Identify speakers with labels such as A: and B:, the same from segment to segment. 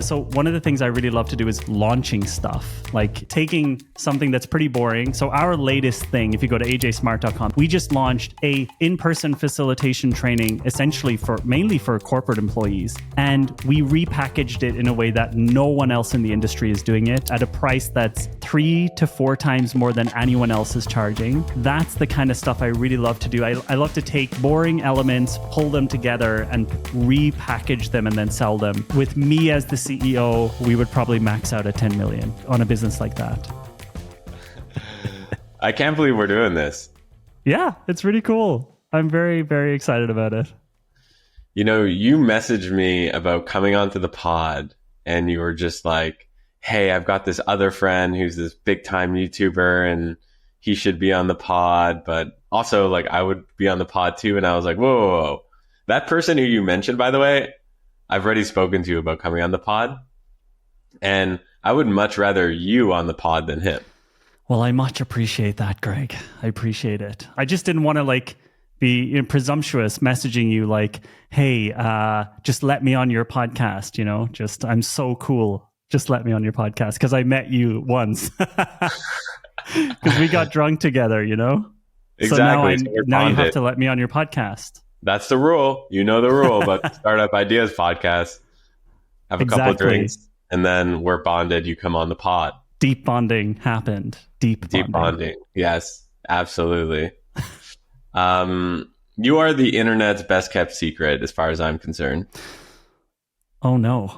A: So one of the things I really love to do is launching stuff, like taking something that's pretty boring. So our latest thing, if you go to AJ&Smart.com, we just launched a in-person facilitation training, essentially mainly for corporate employees. And we repackaged it in a way that no one else in the industry is doing it at a price that's 3 to 4 times more than anyone else is charging. That's the kind of stuff I really love to do. I love to take boring elements, pull them together and repackage them and then sell them. With me as the CEO, we would probably max out at 10 million on a business like that.
B: I can't believe we're doing this.
A: Yeah, it's really cool. I'm very, very excited about it.
B: You know, you messaged me about coming onto the pod and you were just like, hey, I've got this other friend who's this big time YouTuber and he should be on the pod, but also like I would be on the pod too. And I was like, whoa. That person who you mentioned, by the way, I've already spoken to you about coming on the pod, and I would much rather you on the pod than him.
A: Well, I much appreciate that, Greg. I appreciate it. I just didn't want to be presumptuous messaging you like, hey, just let me on your podcast, just I'm so cool. Just let me on your podcast because I met you once because we got drunk together,
B: Exactly.
A: So now you have to let me on your podcast.
B: That's the rule. You know the rule, but Startup Ideas podcast, have a couple of drinks, and then we're bonded. You come on the pod.
A: Deep bonding happened. Deep
B: bonding. Yes, absolutely. You are the internet's best kept secret as far as I'm concerned.
A: Oh, no.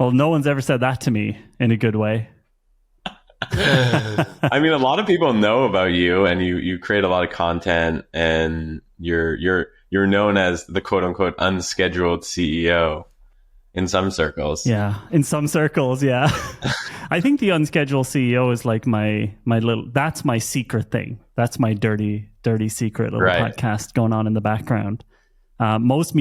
A: Well, no one's ever said that to me in a good way.
B: I mean, a lot of people know about you, and you create a lot of content, and you're known as the quote unquote unscheduled CEO in some circles.
A: Yeah, in some circles, yeah. I think the unscheduled CEO is like my little. That's my secret thing. That's my dirty secret little podcast going on in the background. Most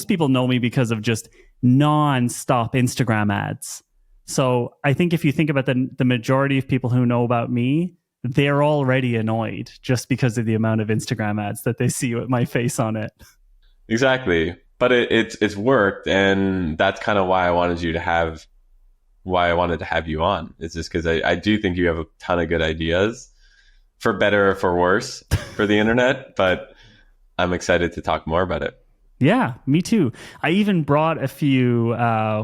A: people know me because of just non-stop Instagram ads. So I think if you think about the majority of people who know about me, they're already annoyed just because of the amount of Instagram ads that they see with my face on it.
B: Exactly. But it's worked, and that's kind of why I wanted to have you on. It's just because I do think you have a ton of good ideas, for better or for worse, for the internet, but I'm excited to talk more about it.
A: Yeah, me too. I even brought a few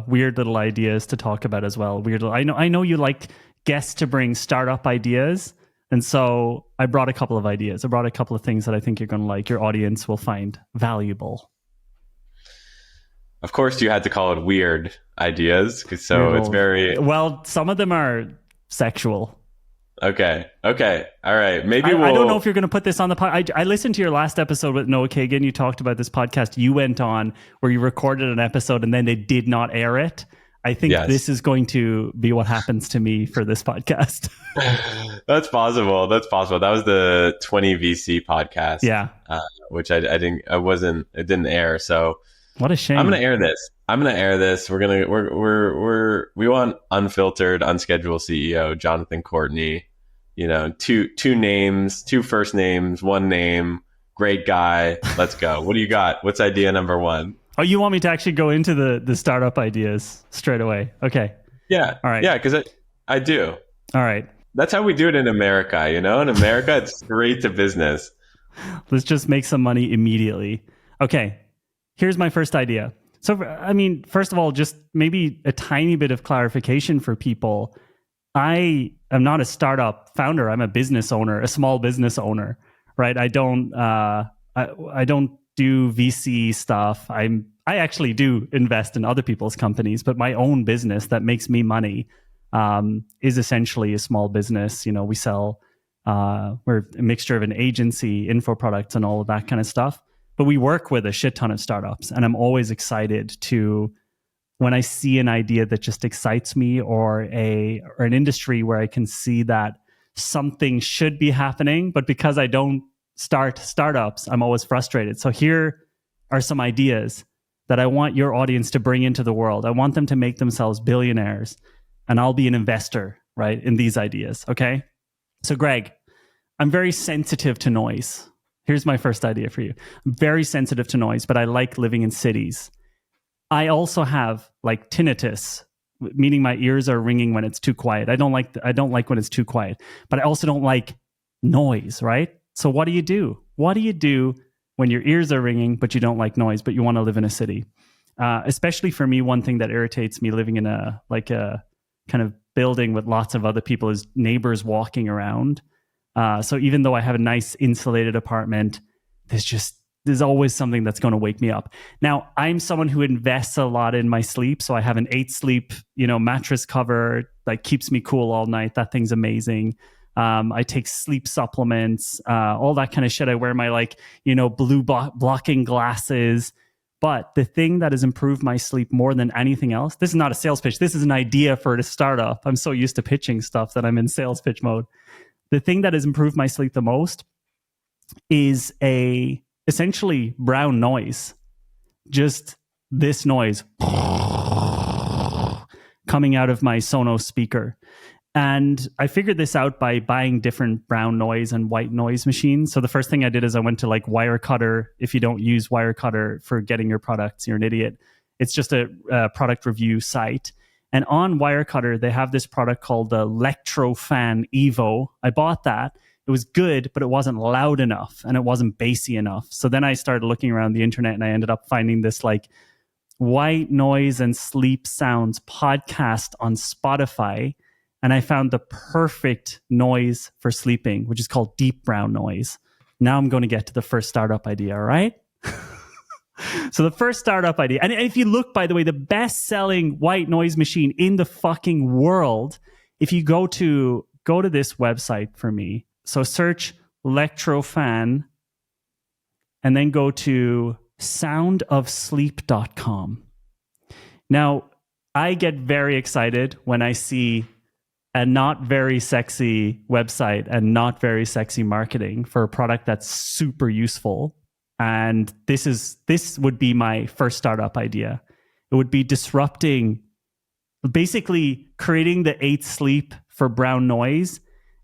A: weird little ideas to talk about as well. I know you like guests to bring startup ideas, and so I brought a couple of ideas. I brought a couple of things that I think you're going to like. Your audience will find valuable.
B: Of course, you had to call it weird ideas, so it's very
A: well. Some of them are sexual.
B: Okay. All right. Maybe
A: I don't know if you're going to put this on the pod. I listened to your last episode with Noah Kagan. You talked about this podcast you went on where you recorded an episode and then they did not air it. I think this is going to be what happens to me for this podcast.
B: That's possible. That was the 20 VC podcast.
A: Yeah.
B: Which it didn't air. So
A: what a shame.
B: I'm going to air this. We want unfiltered, unscheduled CEO, Jonathan Courtney. Two names, 2 first names, 1 name, great guy. Let's go. What do you got? What's idea number 1?
A: Oh, you want me to actually go into the startup ideas straight away? Okay.
B: Yeah.
A: All right.
B: Yeah, because I do.
A: All right.
B: That's how we do it in America. In America, it's straight to business.
A: Let's just make some money immediately. Okay. Here's my first idea. So, first of all, just maybe a tiny bit of clarification for people. I am not a startup founder. I'm a business owner, a small business owner, right? I don't do VC stuff. I actually do invest in other people's companies, but my own business that makes me money is essentially a small business. We sell, we're a mixture of an agency, infoproducts, and all of that kind of stuff. But we work with a shit ton of startups, and I'm always excited when I see an idea that just excites me or an industry where I can see that something should be happening, but because I don't start startups, I'm always frustrated. So here are some ideas that I want your audience to bring into the world. I want them to make themselves billionaires, and I'll be an investor, right, in these ideas, okay? So Greg, I'm very sensitive to noise. Here's my first idea for you. I'm very sensitive to noise, but I like living in cities. I also have like tinnitus, meaning my ears are ringing when it's too quiet. I don't like when it's too quiet, but I also don't like noise, right? So what do you do? What do you do when your ears are ringing, but you don't like noise, but you want to live in a city? Especially for me, one thing that irritates me living in a kind of building with lots of other people is neighbors walking around. So even though I have a nice insulated apartment, there's always something that's going to wake me up. Now, I'm someone who invests a lot in my sleep. So I have an 8 sleep, mattress cover that keeps me cool all night. That thing's amazing. I take sleep supplements, all that kind of shit. I wear my blue blocking glasses. But the thing that has improved my sleep more than anything else, this is not a sales pitch. This is an idea for a startup. I'm so used to pitching stuff that I'm in sales pitch mode. The thing that has improved my sleep the most is essentially brown noise. Just this noise coming out of my Sonos speaker. And I figured this out by buying different brown noise and white noise machines. So the first thing I did is I went to Wirecutter. If you don't use Wirecutter for getting your products, you're an idiot. It's just a product review site. And on Wirecutter, they have this product called the Electrofan Evo. I bought that. It was good, but it wasn't loud enough and it wasn't bassy enough. So then I started looking around the internet and I ended up finding this white noise and sleep sounds podcast on Spotify. And I found the perfect noise for sleeping, which is called deep brown noise. Now I'm going to get to the first startup idea, all right? So the first startup idea, and if you look, by the way, the best-selling white noise machine in the fucking world, if you go to this website for me, so search Electrofan and then go to soundofsleep.com. Now, I get very excited when I see a not very sexy website and not very sexy marketing for a product that's super useful. And this would be my first startup idea. It would be disrupting, basically creating the 8 sleep for brown noise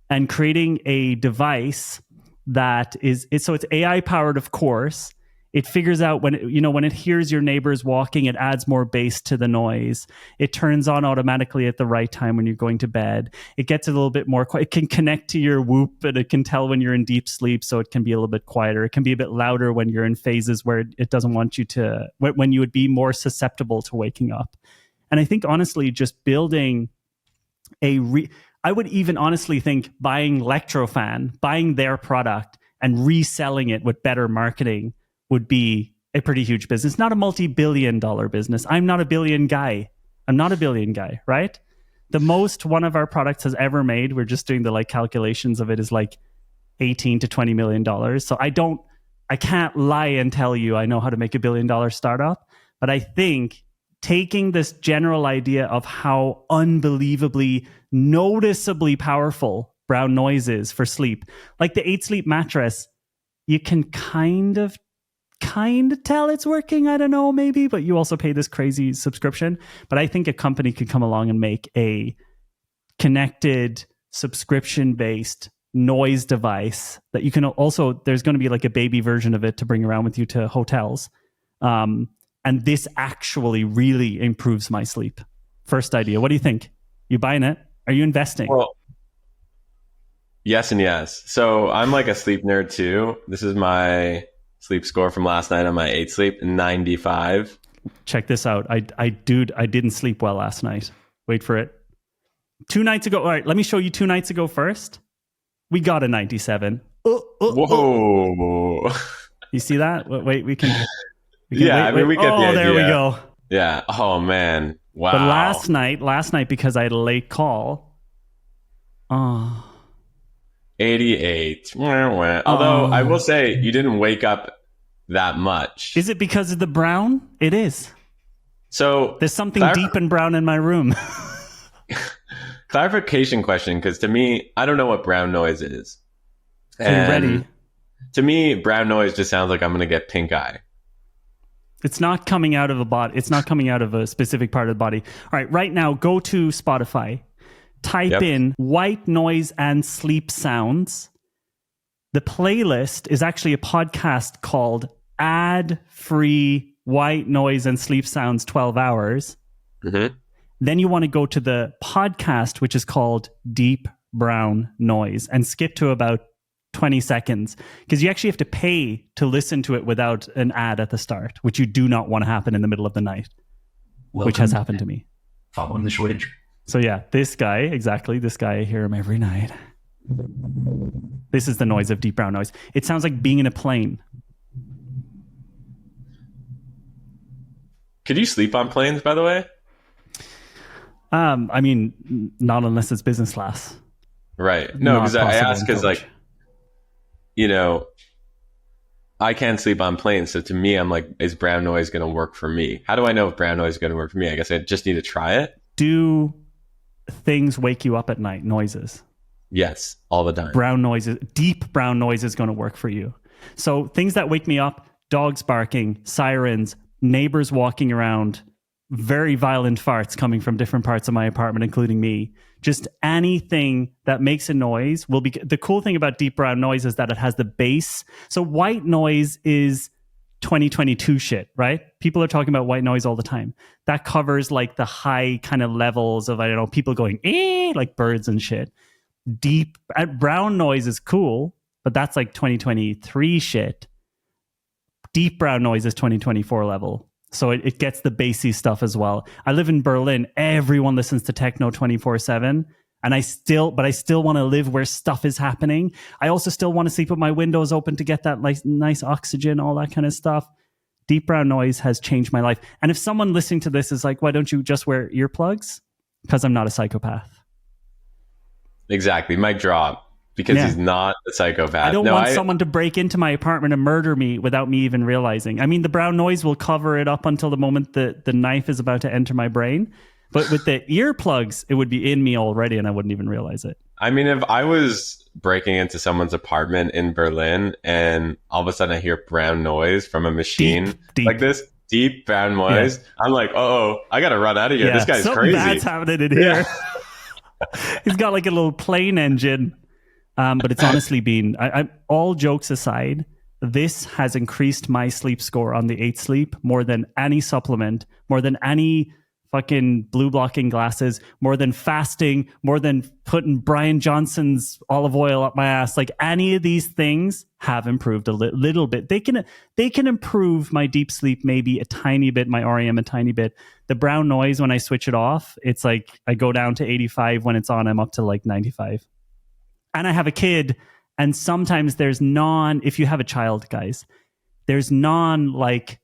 A: and creating a device that so it's AI powered, of course. It figures out when it hears your neighbors walking, it adds more bass to the noise. It turns on automatically at the right time when you're going to bed. It gets a little bit more quiet. It can connect to your Whoop, and it can tell when you're in deep sleep, so it can be a little bit quieter. It can be a bit louder when you're in phases where it doesn't want you to, when you would be more susceptible to waking up. And I think, honestly, just building I would even honestly think buying Electrofan, buying their product and reselling it with better marketing would be a pretty huge business. Not a multi-billion-dollar business. I'm not a billion guy. Right? The most one of our products has ever made, we're just doing the calculations of it, is $18 to $20 million. So I can't lie and tell you I know how to make $1 billion startup, but I think taking this general idea of how unbelievably, noticeably powerful brown noise is for sleep, like the 8 sleep mattress, you can kind of tell it's working. I don't know, maybe, but you also pay this crazy subscription. But I think a company could come along and make a connected subscription-based noise device that you can also, there's going to be a baby version of it to bring around with you to hotels. And this actually really improves my sleep. First idea. What do you think? You buying it? Are you investing?
B: Well, yes and yes. So I'm a sleep nerd too. This is my sleep score from last night on my 8 sleep, 95.
A: Check this out. I didn't sleep well last night. Wait for it. 2 nights ago. All right, let me show you 2 nights ago first. We got a 97.
B: Whoa.
A: You see that? Wait, we can
B: yeah,
A: wait.
B: We get the idea.
A: There we go.
B: Yeah. Oh, man. Wow.
A: But last night, because I had a late call.
B: 88. Although I will say you didn't wake up that much.
A: Is it because of the brown? It is.
B: So
A: there's something deep and brown in my room.
B: Clarification question, because to me, I don't know what brown noise is.
A: Are you ready?
B: To me, brown noise just sounds like I'm going to get pink eye.
A: It's not coming out of a body. It's not coming out of a specific part of the body. All right, right now, go to Spotify. Type in white noise and sleep sounds. The playlist is actually a podcast called Ad Free white noise and sleep sounds 12 hours.
B: Mm-hmm.
A: Then you want to go to the podcast, which is called Deep Brown Noise, and skip to about 20 seconds, because you actually have to pay to listen to it without an ad at the start, which you do not want to happen in the middle of the night, which has happened to me.
C: Following the shortage.
A: So yeah, this guy, I hear him every night. This is the noise of deep brown noise. It sounds like being in a plane.
B: Could you sleep on planes, by the way?
A: I mean, not unless it's business class.
B: Right. No, because I ask because,
A: coach.
B: like, you know, I can't sleep on planes. So to me, I'm like, is brown noise going to work for me? How do I know if brown noise is going to work for me? I guess I just need to try it.
A: Do things wake you up at night? Noises?
B: Yes, all the time.
A: Brown noises, deep brown noise is going to work for you. So things that wake me up: dogs barking, sirens, neighbors walking around, very violent farts coming from different parts of my apartment, including me. Just anything that makes a noise will be. The cool thing about deep brown noise is that it has the bass. So white noise is 2022 shit, right? People are talking about white noise all the time. That covers like the high kind of levels of, I don't know, people going, like birds and shit. Deep brown noise is cool, but that's like 2023 shit. Deep brown noise is 2024 level. So it gets the bassy stuff as well. I live in Berlin. Everyone listens to techno 24/7. And I still want to live where stuff is happening. I also still want to sleep with my windows open to get that like nice oxygen, all that kind of stuff. Deep brown noise has changed my life. And if someone listening to this is like, why don't you just wear earplugs? Because I'm not a psychopath.
B: Exactly. Mic drop. Because he's not a psychopath.
A: I don't want someone to break into my apartment and murder me without me even realizing. I mean, the brown noise will cover it up until the moment the knife is about to enter my brain. But with the earplugs, it would be in me already and I wouldn't even realize it.
B: I mean, if I was breaking into someone's apartment in Berlin and all of a sudden I hear brown noise from a machine
A: deep.
B: like this, deep brown noise, I'm like, I got to run out of here. This guy's
A: something
B: crazy.
A: Something bad's happening in here. He's got like a little plane engine. But it's honestly been, all jokes aside, this has increased my sleep score on the 8 Sleep more than any supplement, more than any fucking blue blocking glasses, more than fasting, more than putting Brian Johnson's olive oil up my ass. Like any of these things have improved a little bit. They can improve my deep sleep maybe a tiny bit, my REM a tiny bit. The brown noise, when I switch it off, it's like I go down to 85. When it's on, I'm up to like 95. And I have a kid, and sometimes there's if you have a child, guys, there's that's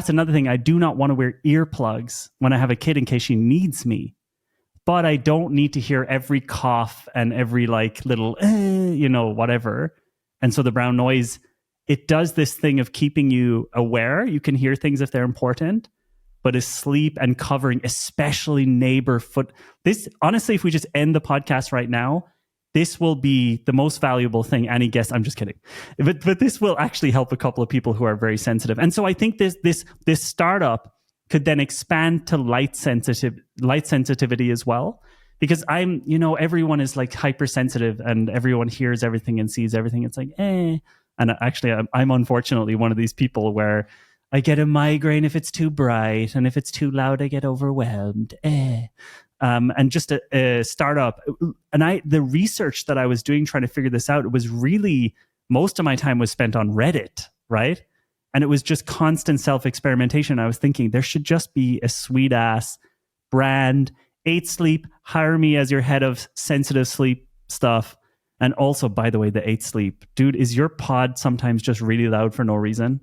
A: another thing. I do not want to wear earplugs when I have a kid in case she needs me. But I don't need to hear every cough and every like little, whatever. And so the brown noise, it does this thing of keeping you aware. You can hear things if they're important, but asleep and covering, especially neighbor foot. This, honestly, if we just end the podcast right now, this will be the most valuable thing any guest. I'm just kidding, but this will actually help a couple of people who are very sensitive. And so I think this startup could then expand to light sensitivity as well, because everyone is like hypersensitive and everyone hears everything and sees everything. It's like And actually, I'm unfortunately one of these people where I get a migraine if it's too bright, and if it's too loud, I get overwhelmed. And just a startup. And the research that I was doing trying to figure this out, it was really, most of my time was spent on Reddit, right? And it was just constant self-experimentation. I was thinking there should just be a sweet ass brand, 8 Sleep, hire me as your head of sensitive sleep stuff. And also, by the way, the 8 Sleep, dude, is your pod sometimes just really loud for no reason?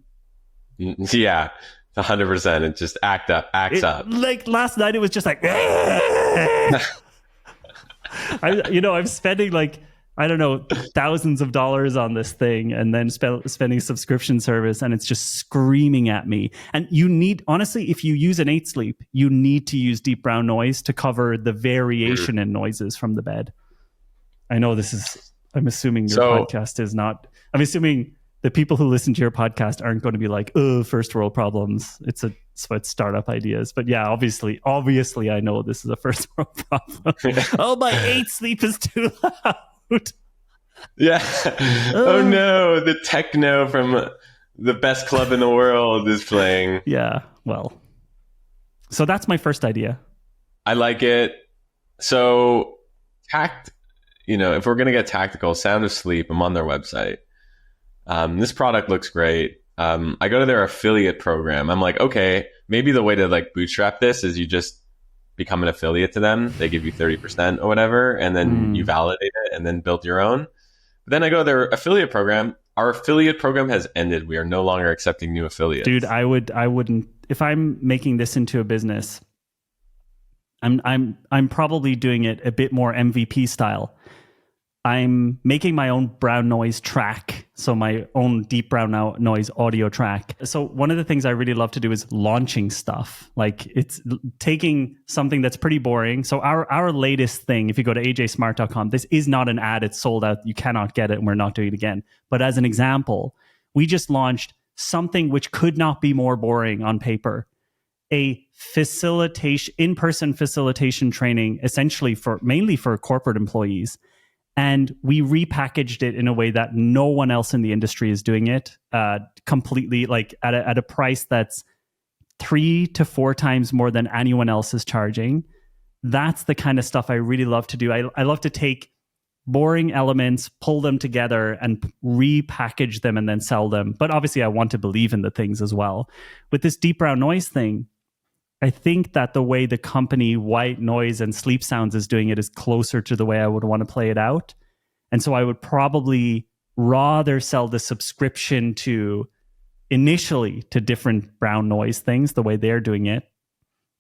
B: Yeah. 100%. It just acts up.
A: Like last night, it was just like, I'm spending like, I don't know, thousands of dollars on this thing, and then spending subscription service, and it's just screaming at me. And you need, honestly, if you use an 8 Sleep, you need to use deep brown noise to cover the variation in noises from the bed. I know I'm assuming your podcast is not, I'm assuming the people who listen to your podcast aren't going to be like, first world problems. It's about startup ideas. But yeah, obviously, I know this is a first world problem. My 8 Sleep is too loud.
B: Yeah. Oh no, the techno from the best club in the world is playing.
A: Yeah, well, so that's my first idea.
B: I like it. So if we're going to get tactical, Sound Asleep, I'm on their website. This product looks great. I go to their affiliate program. I'm like, okay, maybe the way to like bootstrap this is you just become an affiliate to them. They give you 30% or whatever, and then you validate it and then build your own. But then I go to their affiliate program. Our affiliate program has ended. We are no longer accepting new affiliates.
A: Dude, I wouldn't, if I'm making this into a business, I'm probably doing it a bit more MVP style. I'm making my own brown noise track, so my own deep brown noise audio track. So one of the things I really love to do is launching stuff. Like it's taking something that's pretty boring. So our latest thing, if you go to AJSmart.com, this is not an ad. It's sold out. You cannot get it, and we're not doing it again. But as an example, we just launched something which could not be more boring on paper. A in-person facilitation training, essentially mainly for corporate employees. And we repackaged it in a way that no one else in the industry is doing it, completely, like at a price that's 3 to 4 times more than anyone else is charging. That's the kind of stuff I really love to do. I love to take boring elements, pull them together and repackage them and then sell them. But obviously I want to believe in the things as well. With this deep brown noise thing, I think that the way the company White Noise and Sleep Sounds is doing it is closer to the way I would want to play it out. And so I would probably rather sell the subscription initially to different brown noise things, the way they're doing it.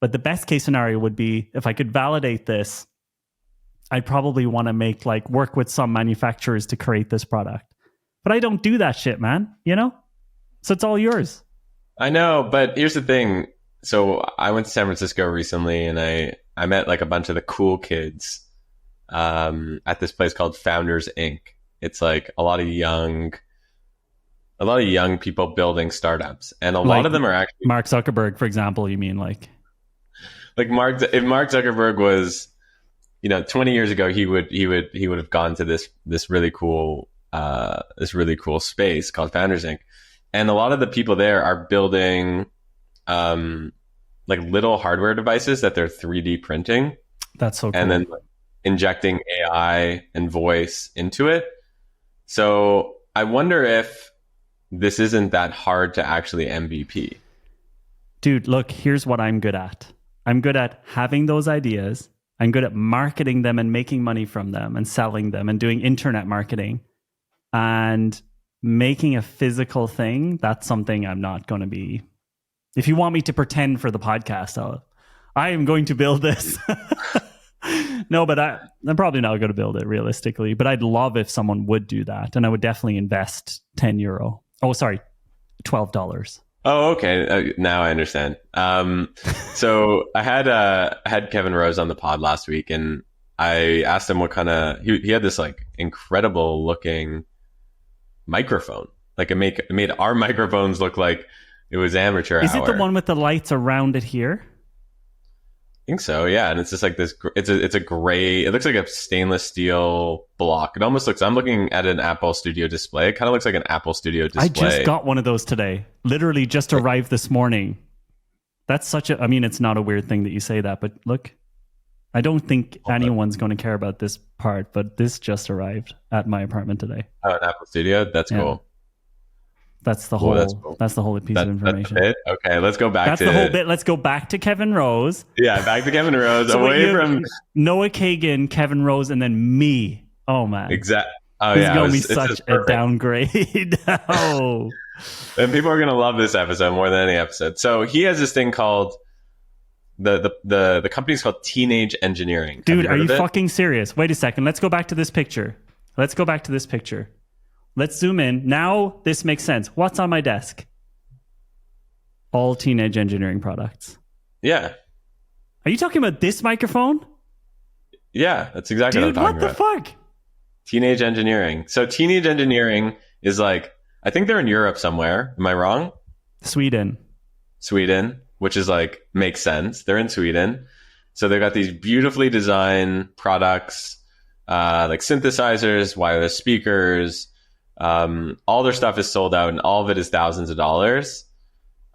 A: But the best case scenario would be, if I could validate this, I'd probably want to work with some manufacturers to create this product. But I don't do that shit, man, So it's all yours.
B: I know, but here's the thing. So I went to San Francisco recently, and I met like a bunch of the cool kids at this place called Founders Inc. It's like a lot of young people building startups, and a lot of them are actually
A: Mark Zuckerberg, for example. You mean like
B: if Mark Zuckerberg was 20 years ago, he would have gone to this really cool space called Founders Inc. And a lot of the people there are building like little hardware devices that they're 3D printing.
A: That's so cool.
B: And then injecting AI and voice into it. So I wonder if this isn't that hard to actually MVP.
A: Dude, look, here's what I'm good at. I'm good at having those ideas. I'm good at marketing them and making money from them and selling them and doing internet marketing. And making a physical thing, that's something I'm not going to be. If you want me to pretend for the podcast, I am going to build this. No, but I'm probably not going to build it realistically. But I'd love if someone would do that. And I would definitely invest €10. Oh, sorry, $12.
B: Oh, okay. Now I understand. So I had Kevin Rose on the pod last week, and I asked him what kind of he had this like incredible looking microphone. Like it made our microphones look like it was amateur hour.
A: Is it the one with the lights around it here?
B: I think so, yeah. And it's just like this. It's a gray. It looks like a stainless steel block. It almost looks. I'm looking at an Apple Studio display. It kind of looks like an Apple Studio display.
A: I just got one of those today. Literally just arrived this morning. That's such a. I mean, it's not a weird thing that you say that, but look, I don't think anyone's going to care about this part. But this just arrived at my apartment today.
B: Oh, an Apple Studio. That's cool.
A: That's the whole.
B: Cool.
A: That's the whole piece of information.
B: That's it? Okay, let's go back.
A: That's the whole bit. Let's go back to Kevin Rose.
B: Yeah, back to Kevin Rose.
A: So
B: away from
A: Noah Kagan, Kevin Rose, and then me. Oh man,
B: exactly. Oh
A: this
B: yeah,
A: is going to be such a downgrade. Oh,
B: and people are going to love this episode more than any episode. So he has this thing called the company's called Teenage Engineering.
A: Dude, are you fucking serious? Wait a second. Let's go back to this picture. Let's zoom in. Now this makes sense. What's on my desk? All Teenage Engineering products.
B: Yeah.
A: Are you talking about this microphone?
B: Yeah, that's exactly what I'm talking about.
A: Dude, what the fuck?
B: Teenage Engineering. So Teenage Engineering is like, I think they're in Europe somewhere. Am I wrong?
A: Sweden,
B: which is like, makes sense. They're in Sweden. So they've got these beautifully designed products, like synthesizers, wireless speakers, All their stuff is sold out, and all of it is thousands of dollars.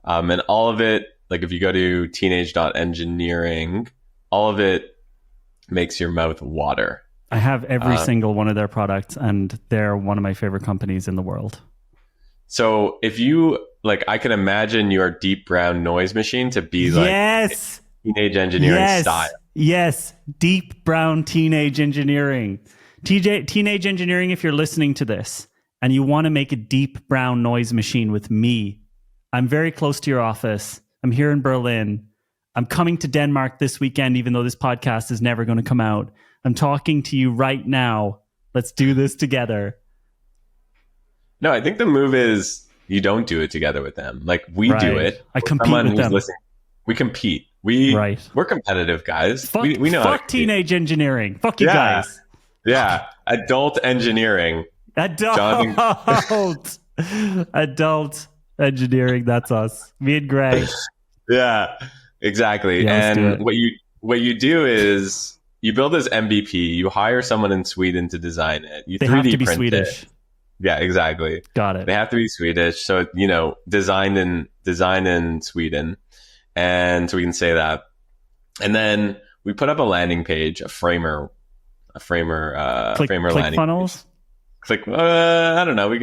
B: And all of it, like if you go to teenage.engineering, all of it makes your mouth water.
A: I have every single one of their products, and they're one of my favorite companies in the world.
B: So if you, like, I can imagine your deep brown noise machine to be like teenage engineering style.
A: Yes, deep brown teenage engineering. Teenage engineering, if you're listening to this and you want to make a deep brown noise machine with me, I'm very close to your office. I'm here in Berlin. I'm coming to Denmark this weekend, even though this podcast is never going to come out. I'm talking to you right now. Let's do this together.
B: No, I think the move is you don't do it together with them. Like we do it.
A: I compete with them.
B: We compete. We're competitive guys. We know.
A: Fuck teenage engineering. Fuck you guys.
B: Yeah. Adult engineering.
A: Adult engineering. That's us. Me and Greg.
B: Yeah, exactly. Yeah, and what you do is you build this MVP. You hire someone in Sweden to design it.
A: They have to be Swedish.
B: Yeah, exactly.
A: Got it.
B: They have to be Swedish. So, designed in Sweden. And so we can say that. And then we put up a landing page, a framer landing
A: funnels?
B: Page. I don't know.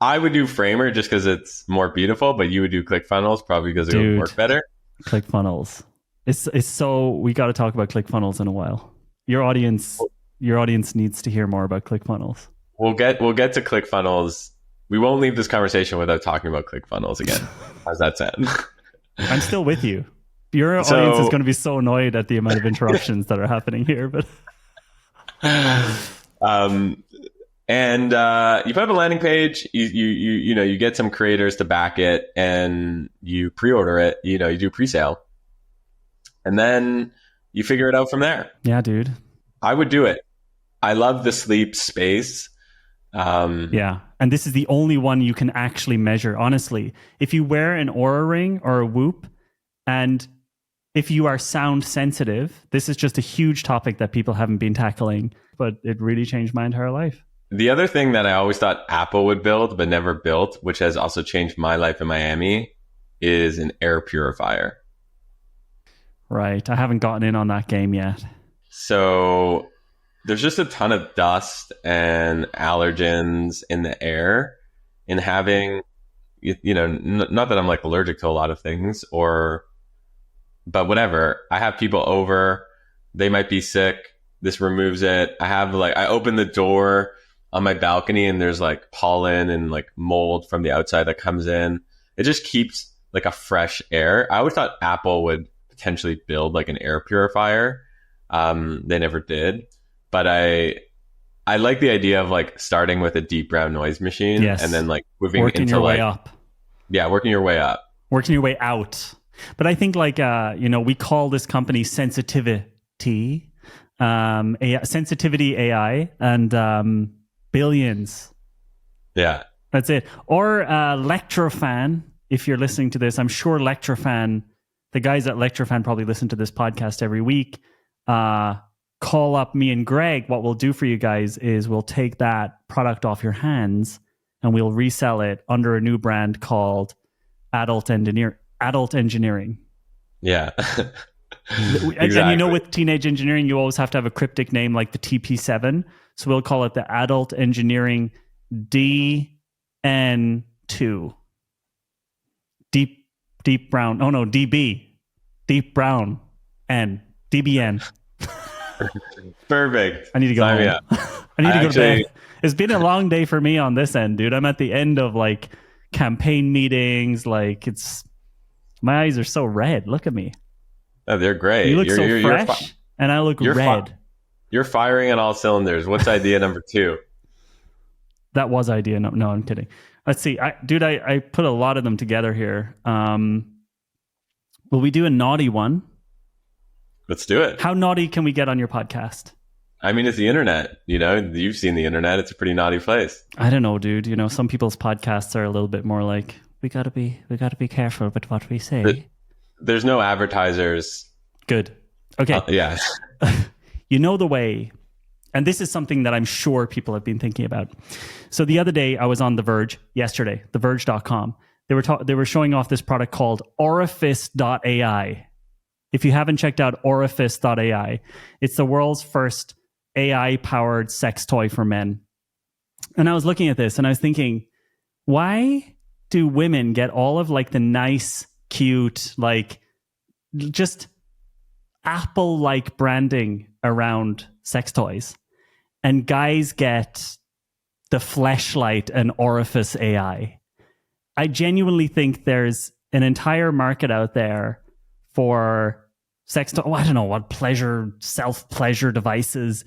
B: I would do framer just because it's more beautiful, but you would do ClickFunnels probably because it would work better.
A: ClickFunnels. It's so, we got to talk about ClickFunnels in a while. Your audience needs to hear more about ClickFunnels. We'll get to ClickFunnels.
B: We won't leave this conversation without talking about ClickFunnels again. How's that sound?
A: I'm still with you. Your audience is going to be so annoyed at the amount of interruptions that are happening here, but
B: and you put up a landing page, you get some creators to back it, and you pre-order it, you do pre-sale. And then you figure it out from there.
A: Yeah, dude.
B: I would do it. I love the sleep space.
A: Yeah. And this is the only one you can actually measure. Honestly, if you wear an Oura Ring or a Whoop, and if you are sound sensitive, this is just a huge topic that people haven't been tackling, but it really changed my entire life.
B: The other thing that I always thought Apple would build, but never built, which has also changed my life in Miami, is an air purifier.
A: Right. I haven't gotten in on that game yet.
B: So there's just a ton of dust and allergens in the air, and having, not that I'm like allergic to a lot of things but whatever. I have people over, they might be sick. This removes it. I open the door on my balcony and there's like pollen and like mold from the outside that comes in. It just keeps like a fresh air. I always thought Apple would potentially build like an air purifier. They never did. But I like the idea of like starting with a deep brown noise machine and then like moving
A: working
B: into
A: your way up.
B: Yeah, working your way up.
A: Working your way out. But I think like, we call this company Sensitivity, Sensitivity AI, and billions.
B: Yeah.
A: That's it. Or Lectrofan, if you're listening to this. I'm sure Lectrofan, the guys at Lectrofan probably listen to this podcast every week. Call up me and Greg. What we'll do for you guys is we'll take that product off your hands and we'll resell it under a new brand called Adult Engineering.
B: Yeah.
A: Exactly. And with teenage engineering, you always have to have a cryptic name like the TP7. So we'll call it the Adult Engineering DN2. Deep brown. Oh no, DB. Deep brown. N. DBN.
B: Perfect.
A: I need to go home.
B: Yeah.
A: I need to go to bed. It's been a long day for me on this end, dude. I'm at the end of like campaign meetings. Like my eyes are so red. Look at me.
B: Oh, they're great.
A: You look so fresh, and I look red.
B: You're firing on all cylinders. What's idea number 2?
A: That was idea. No, I'm kidding. Let's see. I put a lot of them together here. Will we do a naughty one?
B: Let's do it.
A: How naughty can we get on your podcast?
B: I mean, it's the internet. You've seen the internet. It's a pretty naughty place.
A: I don't know, dude. Some people's podcasts are a little bit more like, we gotta be careful with what we say.
B: There's no advertisers.
A: Good. Okay.
B: Yeah.
A: The way And this is something that I'm sure people have been thinking about. So the other day I was on The Verge, yesterday, theverge.com. They were showing off this product called Orifice.ai. If you haven't checked out Orifice.ai, it's the world's first AI-powered sex toy for men. And I was looking at this and I was thinking, why do women get all of like the nice, cute, like just Apple-like branding around sex toys, and guys get the Fleshlight and Orifice AI? I genuinely think there's an entire market out there for sex toys. I don't know what self-pleasure devices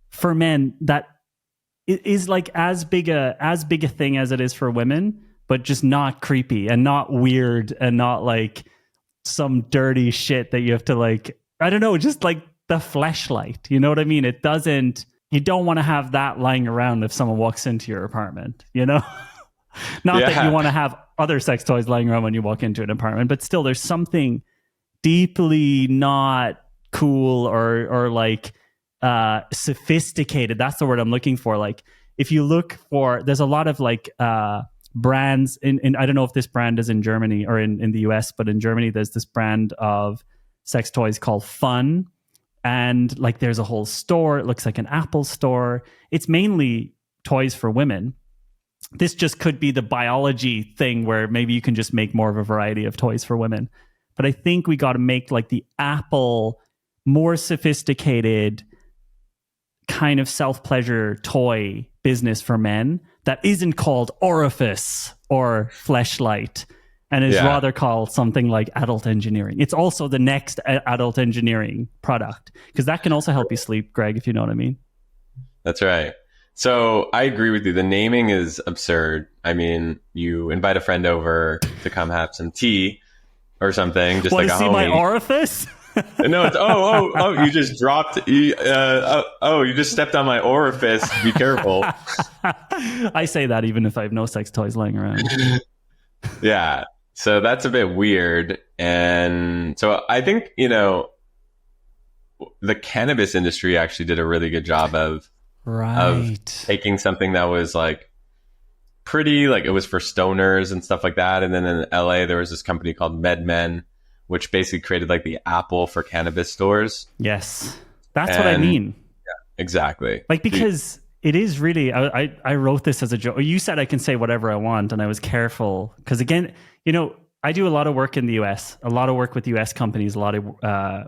A: for men that is like as big a thing as it is for women, but just not creepy and not weird and not like some dirty shit that you have to like, I don't know, just like the Fleshlight. You know what I mean? You don't want to have that lying around if someone walks into your apartment, you know? Not that you want to have other sex toys lying around when you walk into an apartment, but still there's something deeply not cool or like sophisticated. That's the word I'm looking for. Like if you look for, there's a lot of like brands in I don't know if this brand is in Germany or in the US, but in Germany there's this brand of sex toys called Fun. And like there's a whole store. It looks like an Apple store. It's mainly toys for women. This just could be the biology thing where maybe you can just make more of a variety of toys for women. But I think we got to make like the Apple more sophisticated kind of self-pleasure toy business for men that isn't called Orifice or Fleshlight and is rather called something like adult engineering. It's also the next adult engineering product because that can also help you sleep, Greg, if you know what I mean.
B: That's right. So I agree with you. The naming is absurd. I mean, you invite a friend over to come have some tea or something, just like a homie.
A: See my orifice?
B: No, it's you just dropped. You just stepped on my orifice. Be careful.
A: I say that even if I have no sex toys lying around.
B: Yeah, so that's a bit weird, and so I think the cannabis industry actually did a really good job of taking something that was like pretty, like it was for stoners and stuff like that. And then in LA, there was this company called MedMen, which basically created like the Apple for cannabis stores.
A: Yes, that's what I mean.
B: Yeah, exactly.
A: Like, because it is really, I wrote this as a joke. You said I can say whatever I want, and I was careful. Because again, I do a lot of work in the US, a lot of work with US companies, a lot of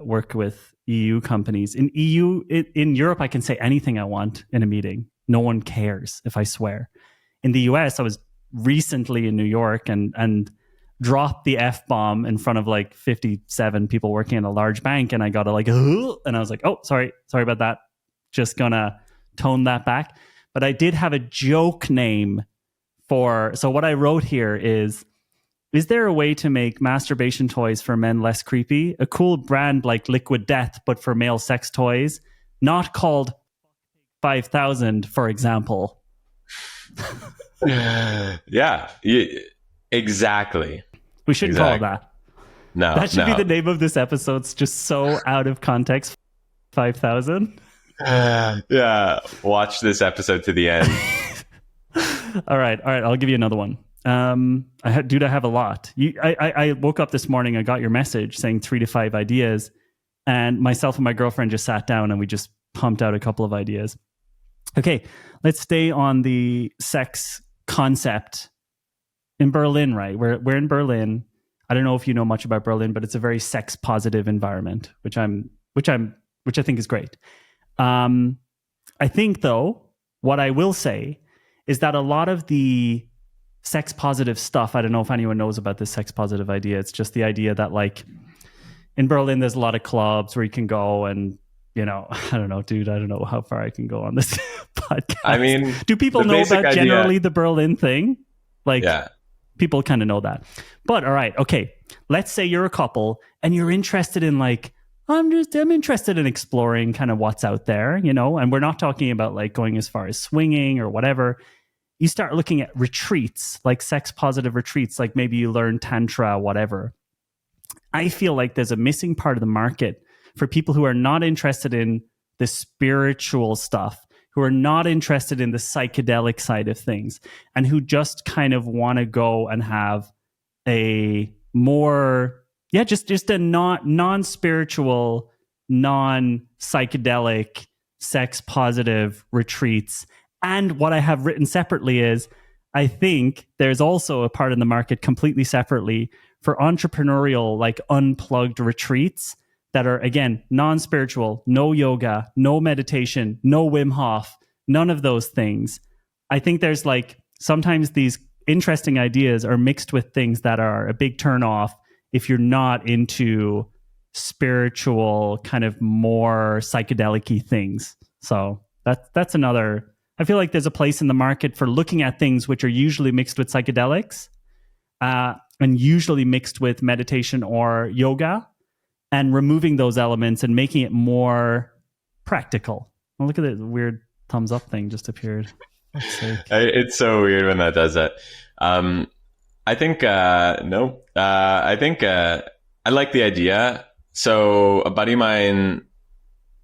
A: work with EU companies. In Europe, I can say anything I want in a meeting. No one cares if I swear. In the US, I was recently in New York and dropped the F-bomb in front of like 57 people working in a large bank. And I got and I was like, oh, sorry about that. Just gonna tone that back. But I did have a joke name so what I wrote here is there a way to make masturbation toys for men less creepy? A cool brand like Liquid Death, but for male sex toys, not called 5000, for example.
B: Yeah, exactly.
A: We shouldn't call it that.
B: No,
A: that should be the name of this episode. It's just so out of context. 5000.
B: Yeah, watch this episode to the end.
A: All right. I'll give you another one. I have a lot. I woke up this morning. I got your message saying 3 to 5 ideas, and myself and my girlfriend just sat down and we just pumped out a couple of ideas. Okay, let's stay on the sex concept. In Berlin, right? We're in Berlin. I don't know if you know much about Berlin, but it's a very sex positive environment, which I think is great. I think though, what I will say is that a lot of the sex positive stuff, I don't know if anyone knows about this sex positive idea. It's just the idea that like in Berlin, there's a lot of clubs where you can go and, I don't know, dude, I don't know how far I can go on this podcast. I mean, do people know about generally the Berlin thing? Like, yeah. People kind of know that. But all right, okay. Let's say you're a couple and you're interested in like, I'm interested in exploring kind of what's out there, and we're not talking about like going as far as swinging or whatever. You start looking at retreats, like sex positive retreats, like maybe you learn tantra, whatever. I feel like there's a missing part of the market for people who are not interested in the spiritual stuff, who are not interested in the psychedelic side of things and who just kind of want to go and have a more, just a non-spiritual, non-psychedelic, sex positive retreats. And what I have written separately is, I think there's also a part in the market completely separately for entrepreneurial, like unplugged retreats that are, again, non-spiritual, no yoga, no meditation, no Wim Hof, none of those things. I think there's like sometimes these interesting ideas are mixed with things that are a big turn off if you're not into spiritual, kind of more psychedelic-y things. So that's another. I feel like there's a place in the market for looking at things which are usually mixed with psychedelics and usually mixed with meditation or yoga, and removing those elements and making it more practical. Oh, look at the weird thumbs up thing just appeared.
B: It's so weird when that does that. I think no. I think I like the idea. So a buddy of mine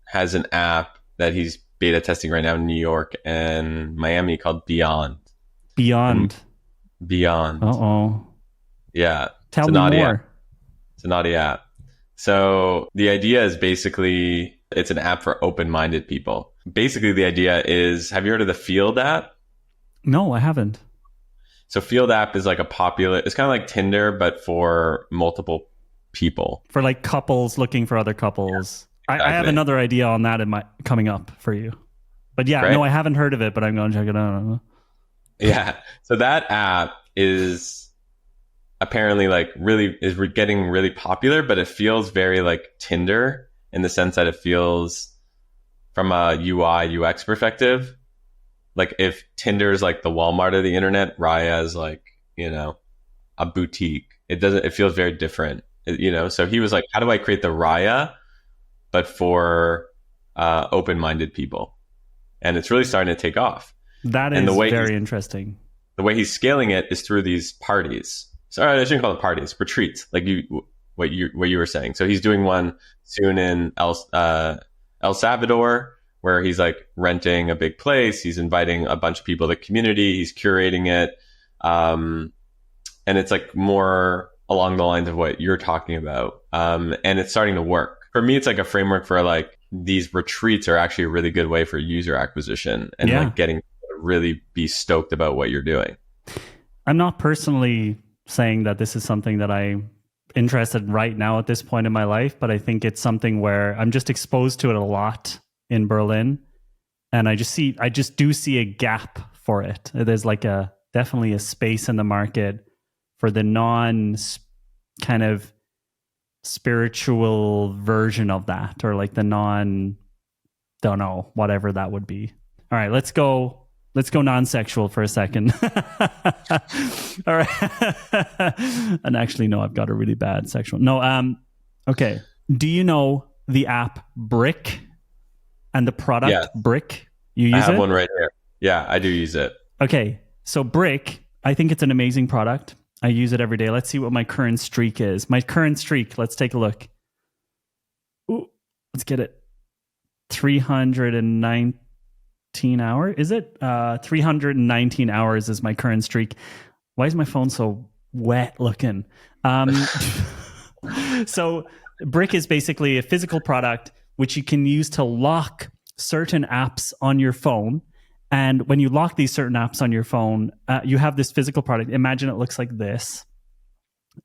B: has an app that he's beta testing right now in New York and Miami called Beyond.
A: Beyond.
B: Uh-oh. Yeah.
A: Tell me more.
B: App. It's a naughty app. So the idea is basically it's an app for open-minded people. Basically, the idea is, have you heard of the Field app?
A: No, I haven't.
B: So Field app is like a popular, it's kind of like Tinder, but for multiple people.
A: For like couples looking for other couples. Yeah, exactly. I have another idea on that coming up for you. But yeah, right? No, I haven't heard of it, but I'm going to check it out.
B: Yeah. So that app is apparently like getting really popular, but it feels very like Tinder in the sense that it feels from a UI UX perspective. Like if Tinder is like the Walmart of the internet, Raya is like, a boutique. It feels very different, So he was like, how do I create the Raya, but for open-minded people? And it's really starting to take off.
A: That is very interesting.
B: The way he's scaling it is through these parties. Sorry, I shouldn't call them parties, retreats, like what you were saying. So he's doing one soon in El Salvador, where he's like renting a big place. He's inviting a bunch of people to the community. He's curating it. And it's like more along the lines of what you're talking about. And it's starting to work. For me, it's like a framework for like these retreats are actually a really good way for user acquisition and like getting to really be stoked about what you're doing.
A: I'm not personally saying that this is something that I'm interested in right now at this point in my life, but I think it's something where I'm just exposed to it a lot in Berlin, and I just do see a gap for it. There's like definitely a space in the market for the non kind of spiritual version of that, or like the don't know, whatever that would be. All right, let's go non-sexual for a second. All right. And actually, no, I've got a really bad sexual. No, okay. Do you know the app Brick and the product Brick? You use it? I
B: have one right here. Yeah, I do use it.
A: Okay. So Brick, I think it's an amazing product. I use it every day. Let's see what my current streak is. My current streak, let's take a look. Ooh, let's get it. 319 hours, is it? 319 hours is my current streak. Why is my phone so wet looking? So Brick is basically a physical product which you can use to lock certain apps on your phone. And when you lock these certain apps on your phone, you have this physical product. Imagine it looks like this.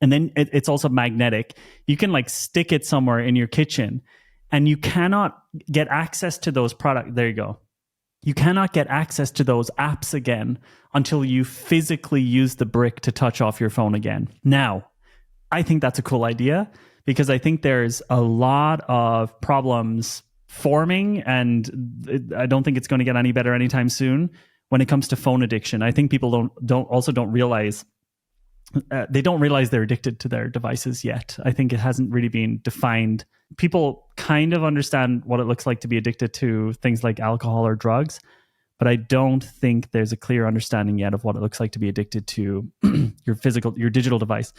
A: And then it's also magnetic. You can like stick it somewhere in your kitchen, and you cannot get access to those products. There you go. You cannot get access to those apps again until you physically use the Brick to touch off your phone again. Now, I think that's a cool idea because I think there's a lot of problems forming, and I don't think it's going to get any better anytime soon when it comes to phone addiction. I think people don't realize they don't realize they're addicted to their devices yet. I think it hasn't really been defined. People kind of understand what it looks like to be addicted to things like alcohol or drugs, but I don't think there's a clear understanding yet of what it looks like to be addicted to your digital device.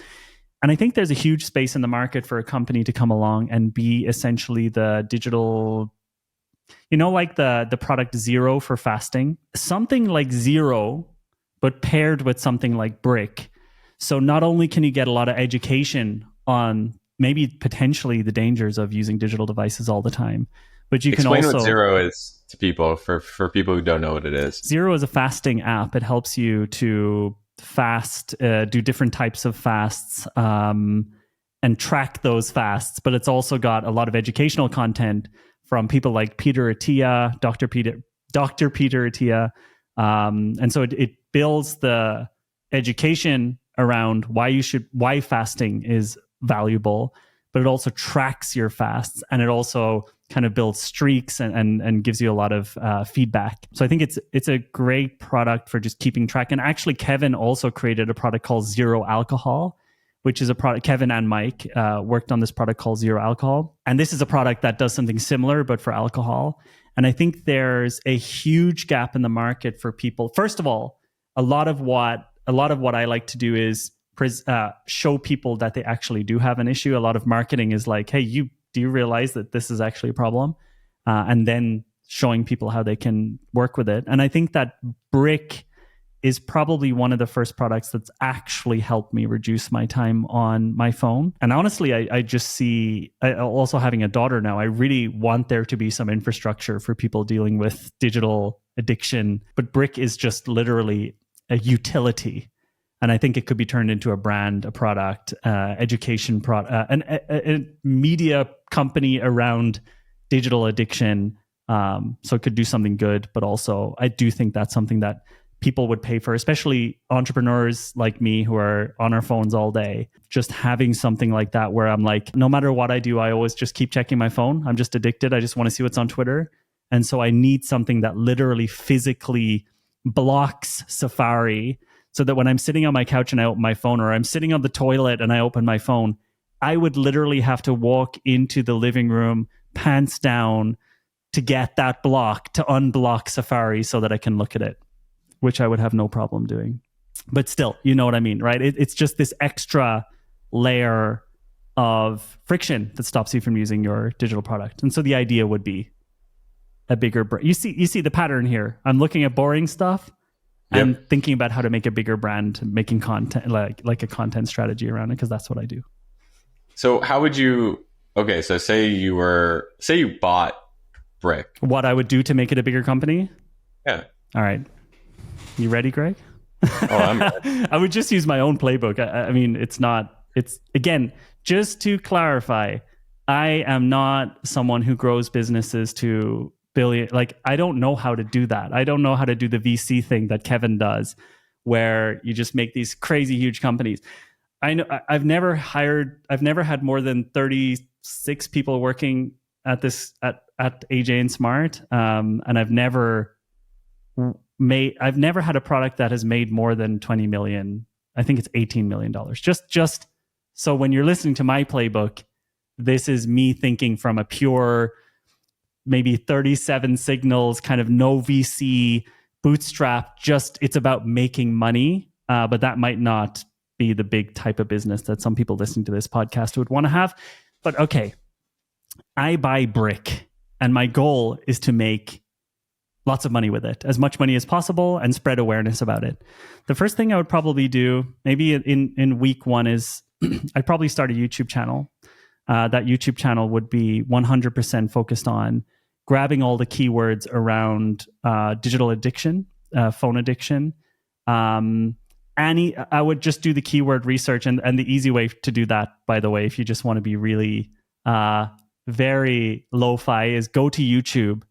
A: And I think there's a huge space in the market for a company to come along and be essentially the digital like the product Zero for fasting, something like Zero, but paired with something like Brick. So not only can you get a lot of education on maybe potentially the dangers of using digital devices all the time, but you
B: Explain
A: can also...
B: what Zero is to people, for people who don't know what it is.
A: Zero is a fasting app. It helps you to fast, do different types of fasts, and track those fasts. But it's also got a lot of educational content from people like Peter Attia, Dr. Peter Attia. And so it builds the education around why fasting is valuable, but it also tracks your fasts, and it also kind of builds streaks and gives you a lot of feedback. So I think it's a great product for just keeping track. And actually, Kevin also created a product called Zero Alcohol, which is a product, Kevin and Mike worked on this product called Zero Alcohol. And this is a product that does something similar, but for alcohol. And I think there's a huge gap in the market for people. First of all, a lot of what I like to do is show people that they actually do have an issue. A lot of marketing is like, hey, do you realize that this is actually a problem? And then showing people how they can work with it. And I think that Brick is probably one of the first products that's actually helped me reduce my time on my phone. And honestly, I just see, also having a daughter now, I really want there to be some infrastructure for people dealing with digital addiction. But Brick is just literally a utility. And I think it could be turned into a brand, a product, education product, a media company around digital addiction. So it could do something good, but also I do think that's something that people would pay for, especially entrepreneurs like me who are on our phones all day. Just having something like that where I'm like, no matter what I do, I always just keep checking my phone. I'm just addicted. I just want to see what's on Twitter. And so I need something that literally physically blocks Safari, so that when I'm sitting on my couch and I open my phone, or I'm sitting on the toilet and I open my phone, I would literally have to walk into the living room, pants down, to get that block, to unblock Safari so that I can look at it, which I would have no problem doing. But still, you know what I mean, right? It's just this extra layer of friction that stops you from using your digital product. And so the idea would be a bigger... You see the pattern here. I'm looking at boring stuff. Yep. And thinking about how to make a bigger brand, making content, like a content strategy around it, because that's what I do.
B: So how would you... Okay, so say you bought Brick.
A: What I would do to make it a bigger company?
B: Yeah.
A: All right. You ready, Greg?
B: Oh, I'm ready.
A: I would just use my own playbook. I mean, it's again, just to clarify, I am not someone who grows businesses to billion. Like, I don't know how to do that. I don't know how to do the VC thing that Kevin does, where you just make these crazy huge companies. I know I've never had more than 36 people working at AJ&Smart. And I've never had a product that has made more than 20 million. I think it's $18 million. Just so when you're listening to my playbook, this is me thinking from a pure, maybe 37 signals, kind of no VC, bootstrap, it's about making money. But that might not be the big type of business that some people listening to this podcast would want to have. But okay, I buy Brick, and my goal is to make lots of money with it, as much money as possible, and spread awareness about it. The first thing I would probably do, maybe in week one, is I'd probably start a YouTube channel. That YouTube channel would be 100% focused on grabbing all the keywords around digital addiction, phone addiction. And I would just do the keyword research. And the easy way to do that, by the way, if you just want to be really very lo-fi, is go to YouTube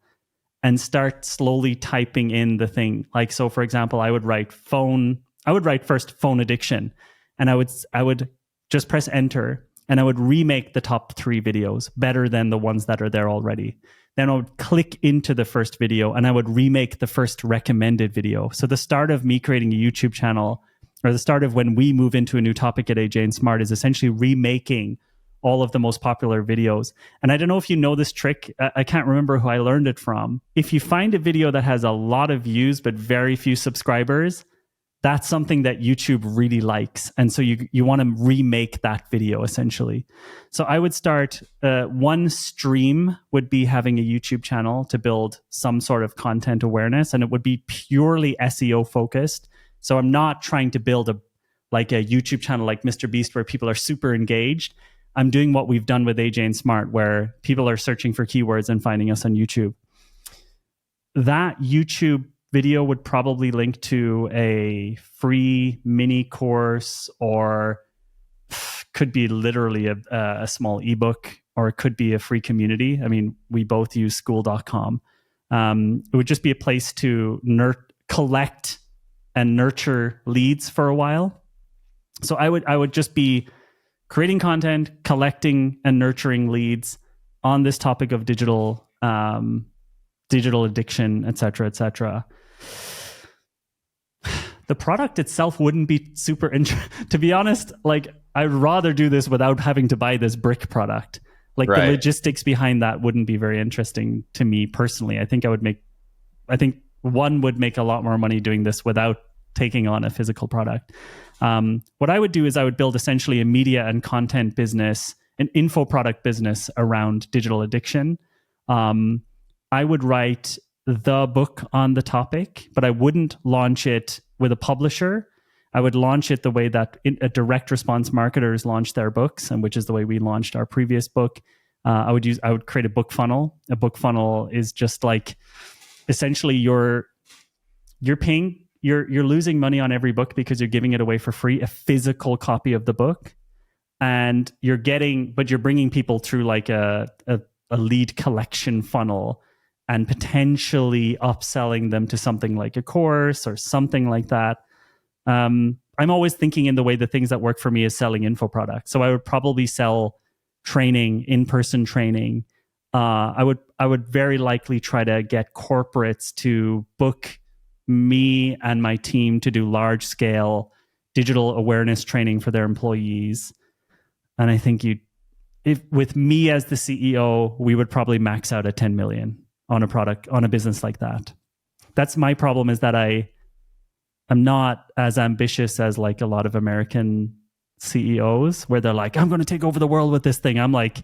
A: and start slowly typing in the thing. Like, so for example, I would write first phone addiction, and I would just press enter, and I would remake the top 3 videos better than the ones that are there already. Then I would click into the first video, and I would remake the first recommended video. So the start of me creating a YouTube channel, or the start of when we move into a new topic at AJ&Smart, is essentially remaking all of the most popular videos. And I don't know if you know this trick. I can't remember who I learned it from. If you find a video that has a lot of views but very few subscribers, that's something that YouTube really likes. And so you want to remake that video essentially. So I would start, one stream would be having a YouTube channel to build some sort of content awareness, and it would be purely SEO focused. So I'm not trying to build a YouTube channel like Mr. Beast where people are super engaged. I'm doing what we've done with AJ&Smart, where people are searching for keywords and finding us on YouTube. That YouTube video would probably link to a free mini course, or could be literally a small ebook, or it could be a free community. I mean, we both use school.com. It would just be a place to collect and nurture leads for a while. So I would just be creating content, collecting and nurturing leads on this topic of digital addiction, et cetera, et cetera. The product itself wouldn't be super to be honest, like I'd rather do this without having to buy this brick product. Like the logistics behind that wouldn't be very interesting to me personally. I think one would make a lot more money doing this without taking on a physical product. What I would do is I would build essentially a media and content business, an info product business around digital addiction. I would write the book on the topic, but I wouldn't launch it with a publisher. I would launch it the way that direct response marketers launch their books, and which is the way we launched our previous book. I would create a book funnel. A book funnel is just like essentially you're losing money on every book because you're giving it away for free, a physical copy of the book, and you're bringing people through like a lead collection funnel and potentially upselling them to something like a course or something like that. I'm always thinking in the way the things that work for me is selling info products. So I would probably sell training, in-person training. I would very likely try to get corporates to book me and my team to do large scale digital awareness training for their employees. And I think if with me as the CEO, we would probably max out at 10 million on a business like that. That's my problem, is that I'm not as ambitious as like a lot of American CEOs, where they're like, I'm going to take over the world with this thing. I'm like,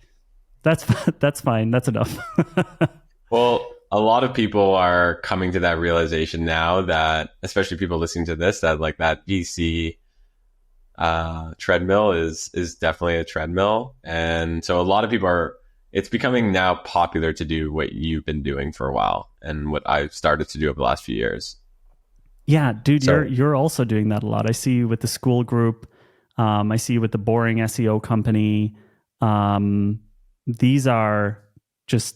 A: that's fine. That's enough.
B: Well, a lot of people are coming to that realization now, that especially people listening to this, that like that VC treadmill is definitely a treadmill. And so a lot of people it's becoming now popular to do what you've been doing for a while and what I've started to do over the last few years.
A: Yeah, dude, you're also doing that a lot. I see you with the school group. I see you with the boring SEO company. These are just,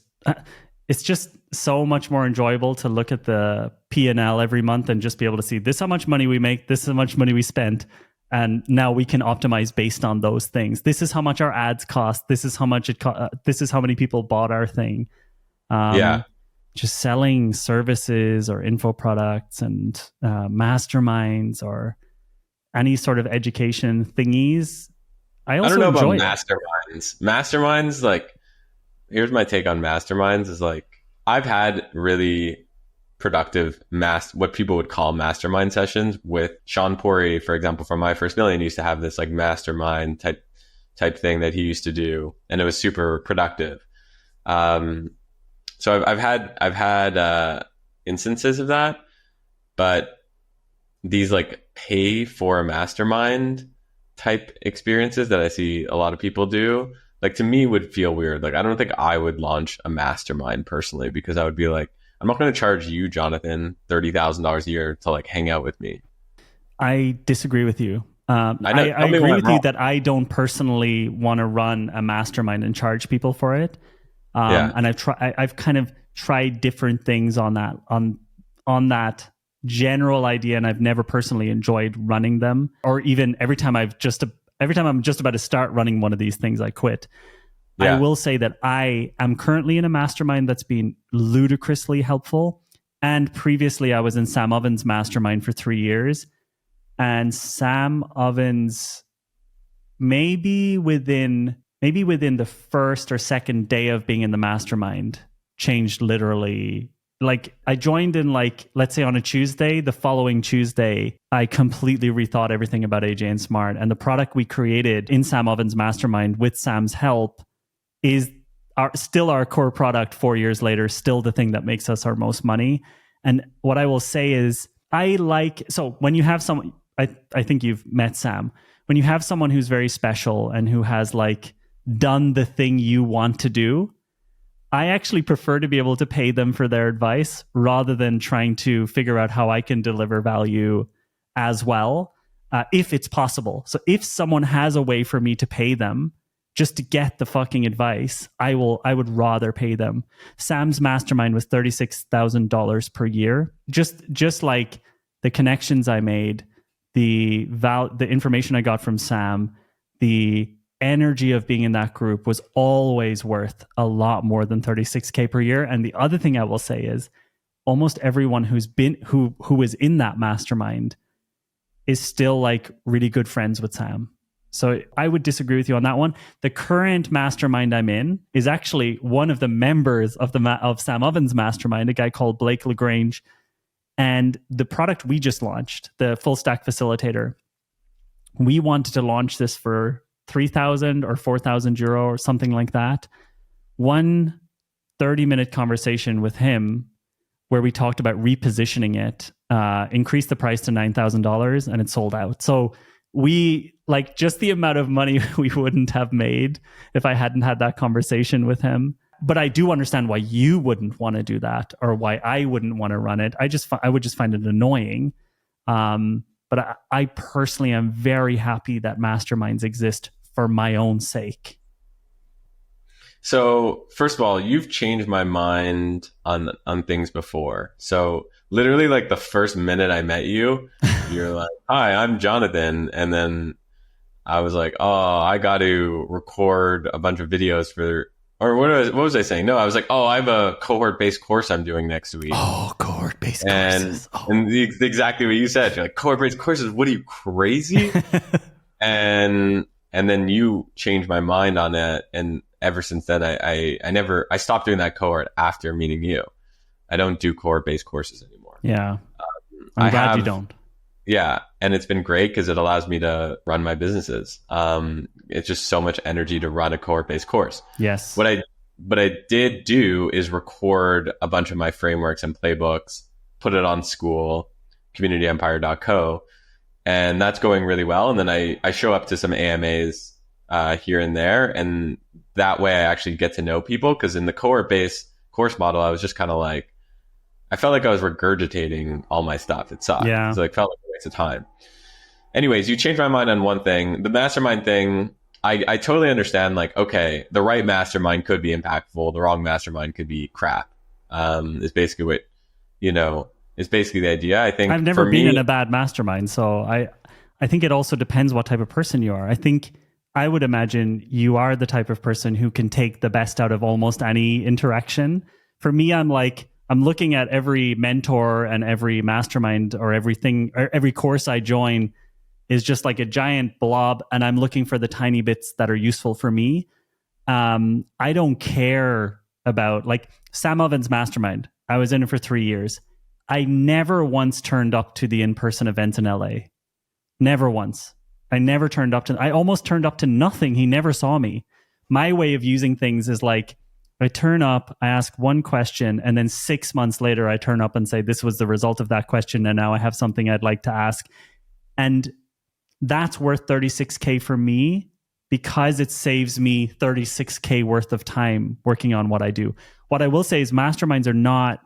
A: it's just so much more enjoyable to look at the P&L every month and just be able to see this is how much money we make, this is how much money we spent. And now we can optimize based on those things. This is how much our ads cost. This is how much this is how many people bought our thing. Just selling services or info products and masterminds or any sort of education thingies. I don't know about
B: masterminds. Masterminds, like, here's my take on masterminds is like, I've had really productive what people would call mastermind sessions with Sean Pori, for example, from My First Million, used to have this like mastermind type thing that he used to do, and it was super productive. So I've had instances of that, but these like pay for a mastermind type experiences that I see a lot of people do, like, to me would feel weird. Like, I don't think I would launch a mastermind personally, because I would be like, I'm not going to charge you, Jonathan, $30,000 a year to like hang out with me.
A: I disagree with you. I agree with you that I don't personally want to run a mastermind and charge people for it. And I've kind of tried different things on that general idea, and I've never personally enjoyed running them. Or even every time I'm just about to start running one of these things, I quit. Yeah. I will say that I am currently in a mastermind that's been ludicrously helpful. And previously I was in Sam Ovens' mastermind for 3 years. And Sam Ovens, maybe within the first or second day of being in the mastermind, changed literally like I joined in like, let's say on a Tuesday, the following Tuesday, I completely rethought everything about AJ&Smart. And the product we created in Sam Oven's mastermind with Sam's help is still our core product 4 years later, still the thing that makes us our most money. And what I will say is so when you have someone, I think you've met Sam, when you have someone who's very special and who has like done the thing you want to do, I actually prefer to be able to pay them for their advice rather than trying to figure out how I can deliver value as well, if it's possible. So if someone has a way for me to pay them just to get the fucking advice, I would rather pay them. Sam's mastermind was $36,000 per year. Just like the connections I made, the information I got from Sam, the energy of being in that group was always worth a lot more than 36K per year. And the other thing I will say is almost everyone who is in that mastermind is still like really good friends with Sam. So I would disagree with you on that one. The current mastermind I'm in is actually one of the members of Sam Oven's mastermind, a guy called Blake LaGrange. And the product we just launched, the full stack facilitator, we wanted to launch this for 3,000 or 4,000 euro or something like that. One 30-minute conversation with him where we talked about repositioning it, increased the price to $9,000 and it sold out. So we like just the amount of money we wouldn't have made if I hadn't had that conversation with him. But I do understand why you wouldn't want to do that or why I wouldn't want to run it. I would just find it annoying. But I personally am very happy that masterminds exist for my own sake.
B: So first of all, you've changed my mind on things before. So literally like the first minute I met you, you're like, "Hi, I'm Jonathan." And then I was like, "Oh, I got to record a bunch of videos for," or what was I saying? No, I was like, "Oh, I have a cohort-based course I'm doing next week."
A: Oh, cohort-based courses.
B: And exactly what you said. You're like, "Cohort-based courses? What are you, crazy?" And then you changed my mind on it. And ever since then, I stopped doing that cohort after meeting you. I don't do cohort-based courses anymore.
A: Yeah. I'm glad you don't.
B: Yeah. And it's been great because it allows me to run my businesses. It's just so much energy to run a cohort-based course.
A: Yes.
B: What I did do is record a bunch of my frameworks and playbooks, put it on School, communityempire.co. And that's going really well. And then I show up to some AMAs here and there. And that way I actually get to know people. Because in the cohort-based course model, I was just kind of like, I felt like I was regurgitating all my stuff. It sucked.
A: Yeah.
B: So it felt like a waste of time. Anyways, you changed my mind on one thing. The mastermind thing, I totally understand. Like, okay, the right mastermind could be impactful. The wrong mastermind could be crap. Is basically what, is basically the idea. I think
A: I've never been in a bad mastermind. So I think it also depends what type of person you are. I think I would imagine you are the type of person who can take the best out of almost any interaction. For me, I'm looking at every mentor and every mastermind or everything, or every course I join is just like a giant blob. And I'm looking for the tiny bits that are useful for me. I don't care about like Sam Oven's mastermind. I was in it for 3 years. I never once turned up to the in-person events in LA. Never once. I almost turned up to nothing. He never saw me. My way of using things is like, I turn up, I ask one question, and then 6 months later, I turn up and say, this was the result of that question, and now I have something I'd like to ask. And that's worth 36K for me because it saves me 36K worth of time working on what I do. What I will say is masterminds are not,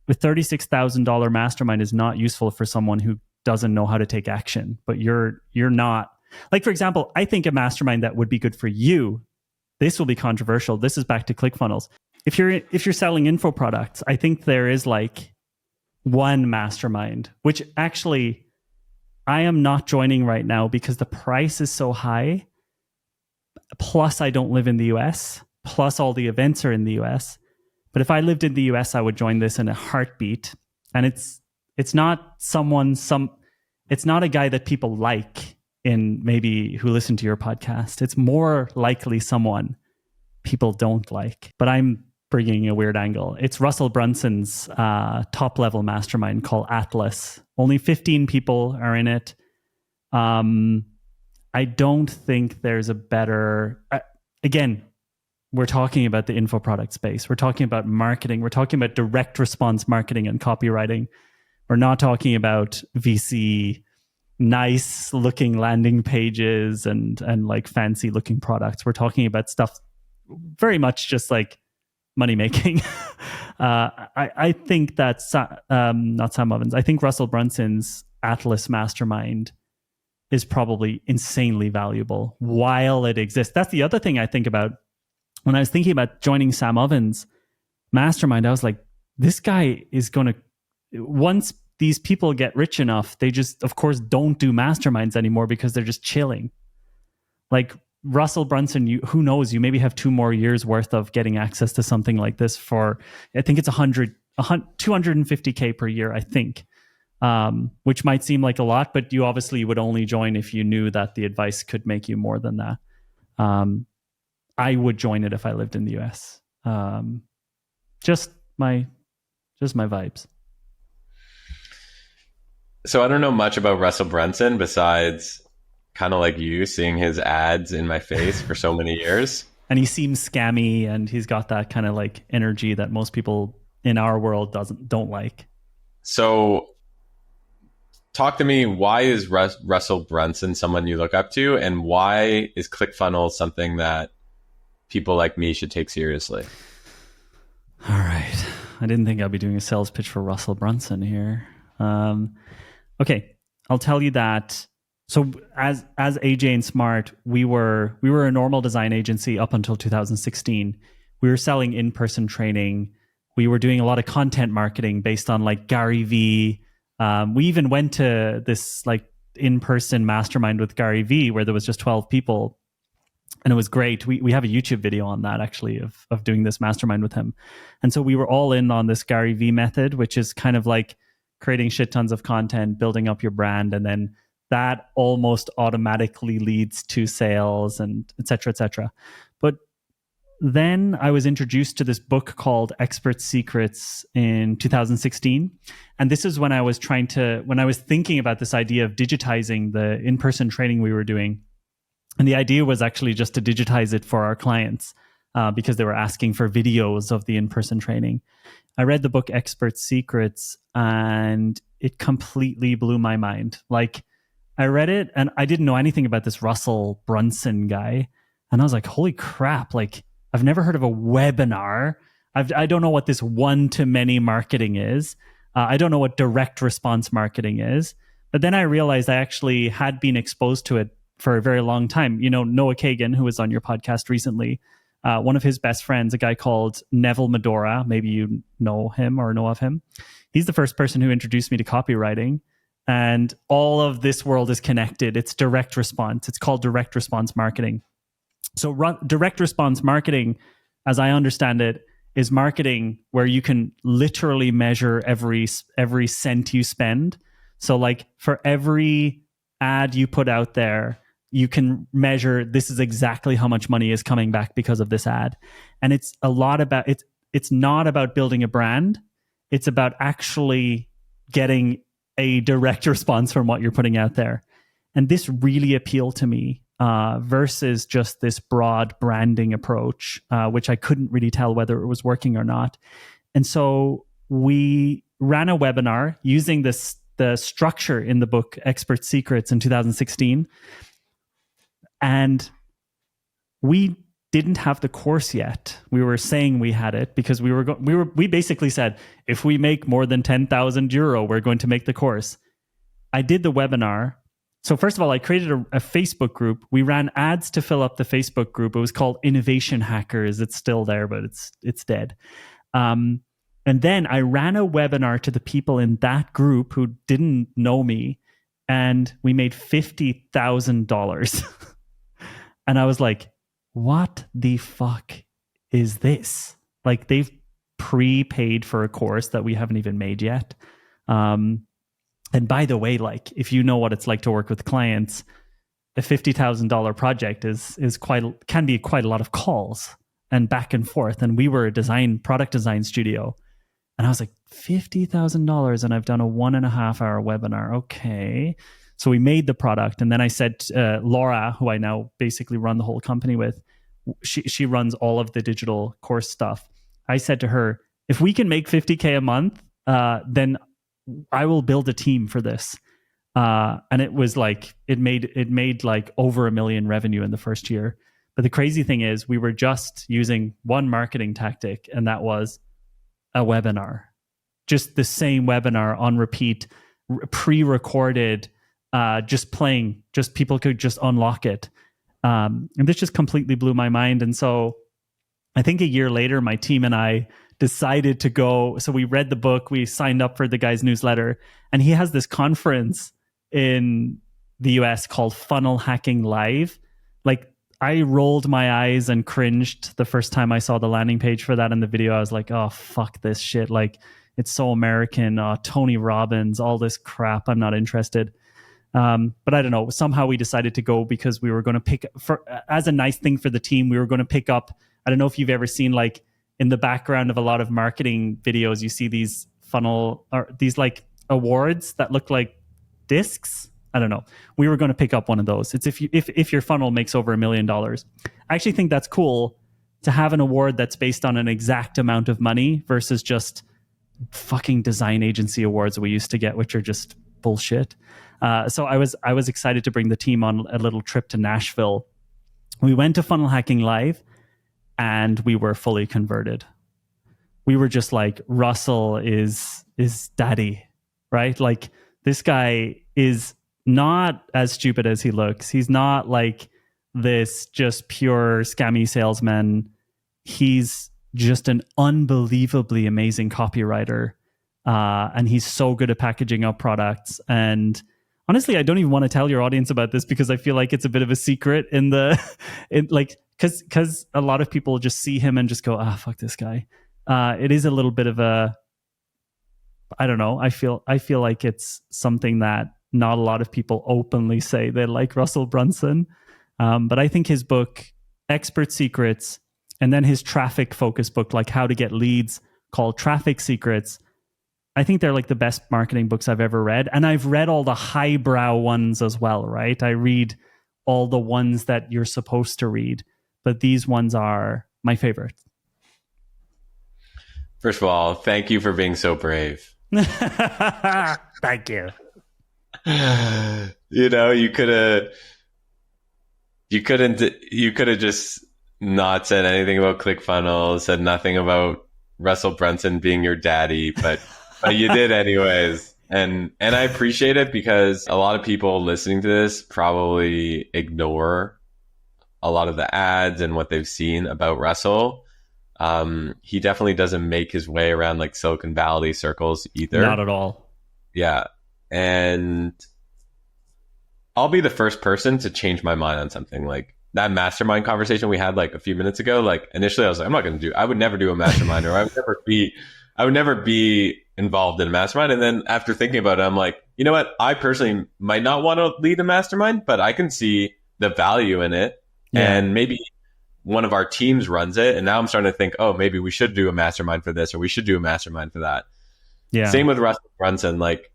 A: with $36,000 mastermind is not useful for someone who doesn't know how to take action. But you're not. Like, for example, I think a mastermind that would be good for you, this will be controversial. This is back to ClickFunnels. If you're selling info products, I think there is like one mastermind, which actually I am not joining right now because the price is so high. Plus, I don't live in the US. Plus, all the events are in the US. But if I lived in the US, I would join this in a heartbeat. And it's not it's not a guy that people like in maybe who listen to your podcast. It's more likely someone people don't like. But I'm bringing a weird angle. It's Russell Brunson's top level mastermind called Atlas. Only 15 people are in it. I don't think there's a better, again, we're talking about the info product space. We're talking about marketing. We're talking about direct response marketing and copywriting. We're not talking about VC, nice looking landing pages and like fancy looking products. We're talking about stuff very much just like money making. I think that's not Sam Ovens. I think Russell Brunson's Atlas Mastermind is probably insanely valuable while it exists. That's the other thing I think about. When I was thinking about joining Sam Ovens' mastermind, I was like, this guy is going to, once these people get rich enough, they just, of course, don't do masterminds anymore because they're just chilling. Like Russell Brunson, who knows, you maybe have 2 more years worth of getting access to something like this for, I think it's 250K per year, I think, which might seem like a lot, but you obviously would only join if you knew that the advice could make you more than that. I would join it if I lived in the US. Just my vibes.
B: So I don't know much about Russell Brunson besides kind of like you seeing his ads in my face for so many years.
A: And he seems scammy, and he's got that kind of like energy that most people in our world don't like.
B: So talk to me, why is Russell Brunson someone you look up to, and why is ClickFunnels something that people like me should take seriously?
A: All right. I didn't think I'd be doing a sales pitch for Russell Brunson here. Okay. I'll tell you that. So as AJ&Smart, we were a normal design agency up until 2016. We were selling in-person training. We were doing a lot of content marketing based on like Gary Vee. We even went to this like in-person mastermind with Gary Vee where there was just 12 people. And it was great. We have a YouTube video on that actually of doing this mastermind with him. And so we were all in on this Gary Vee method, which is kind of like creating shit tons of content, building up your brand, and then that almost automatically leads to sales and et cetera, et cetera. But then I was introduced to this book called Expert Secrets in 2016. And this is when I was thinking about this idea of digitizing the in-person training we were doing. And the idea was actually just to digitize it for our clients because they were asking for videos of the in-person training. I read the book Expert Secrets and it completely blew my mind. Like I read it and I didn't know anything about this Russell Brunson guy. And I was like, holy crap, like I've never heard of a webinar. I don't know what this one-to-many marketing is. I don't know what direct response marketing is. But then I realized I actually had been exposed to it for a very long time. You know, Noah Kagan, who was on your podcast recently, one of his best friends, a guy called Neville Medora, maybe you know him or know of him. He's the first person who introduced me to copywriting. And all of this world is connected. It's direct response. It's called direct response marketing. So direct response marketing, as I understand it, is marketing where you can literally measure every cent you spend. So like for every ad you put out there, you can measure this is exactly how much money is coming back because of this ad. And it's a lot about it's not about building a brand. It's about actually getting a direct response from what you're putting out there. And this really appealed to me versus just this broad branding approach, which I couldn't really tell whether it was working or not. And so we ran a webinar using the structure in the book Expert Secrets in 2016. And we didn't have the course yet. We were saying we had it because we basically said, if we make more than 10,000 euro, we're going to make the course. I did the webinar. So first of all, I created a Facebook group. We ran ads to fill up the Facebook group. It was called Innovation Hackers. It's still there, but it's dead. And then I ran a webinar to the people in that group who didn't know me, and we made $50,000. And I was like, what the fuck is this? Like they've prepaid for a course that we haven't even made yet. And by the way, like if you know what it's like to work with clients, a $50,000 project can be quite a lot of calls. and back and forth. And we were a product design studio. And I was like, $50,000 and I've done a 1.5 hour webinar. Okay. So we made the product. And then I said, Laura, who I now basically run the whole company with, she runs all of the digital course stuff. I said to her, if we can make $50K a month, then I will build a team for this. And it was like, it made like over $1 million revenue in the first year. But the crazy thing is we were just using one marketing tactic, and that was a webinar, just the same webinar on repeat, pre-recorded, just playing, just people could just unlock it. And this just completely blew my mind. And so I think a year later, my team and I decided to go. So we read the book, we signed up for the guy's newsletter, and he has this conference in the US called Funnel Hacking Live. Like, I rolled my eyes and cringed the first time I saw the landing page for that in the video. I was like, oh, fuck this shit. Like, it's so American. Tony Robbins, all this crap. I'm not interested. But I don't know. Somehow we decided to go because we were going to as a nice thing for the team, we were going to pick up, I don't know if you've ever seen, like, in the background of a lot of marketing videos, you see these funnel or these like awards that look like discs. I don't know. We were going to pick up one of those. It's if your funnel makes over $1 million. I actually think that's cool to have an award that's based on an exact amount of money versus just fucking design agency awards we used to get, which are just bullshit. So I was excited to bring the team on a little trip to Nashville. We went to Funnel Hacking Live, and we were fully converted. We were just like, Russell is daddy, right? Like, this guy is not as stupid as he looks. He's not like this just pure scammy salesman. He's just an unbelievably amazing copywriter. And he's so good at packaging up products. And honestly, I don't even want to tell your audience about this because I feel like it's a bit of a secret because a lot of people just see him and just go, fuck this guy. It is a little bit of a, I don't know. I feel like it's something that not a lot of people openly say they like Russell Brunson. But I think his book, Expert Secrets, and then his traffic focus book, like How to Get Leads, called Traffic Secrets, I think they're like the best marketing books I've ever read. And I've read all the highbrow ones as well, right? I read all the ones that you're supposed to read, but these ones are my favorite.
B: First of all, thank you for being so brave.
A: Thank you.
B: You know, you could have just not said anything about ClickFunnels, said nothing about Russell Brunson being your daddy, but you did anyways. And I appreciate it because a lot of people listening to this probably ignore a lot of the ads and what they've seen about Russell. He definitely doesn't make his way around like Silicon Valley circles either.
A: Not at all.
B: Yeah. And I'll be the first person to change my mind on something. Like that mastermind conversation we had like a few minutes ago. Like initially I was like, I would never do a mastermind, or I would never be involved in a mastermind. And then after thinking about it, I'm like, you know what? I personally might not want to lead a mastermind, but I can see the value in it. Yeah. And maybe one of our teams runs it. And now I'm starting to think, oh, maybe we should do a mastermind for this, or we should do a mastermind for that. Yeah. Same with Russell Brunson. Like,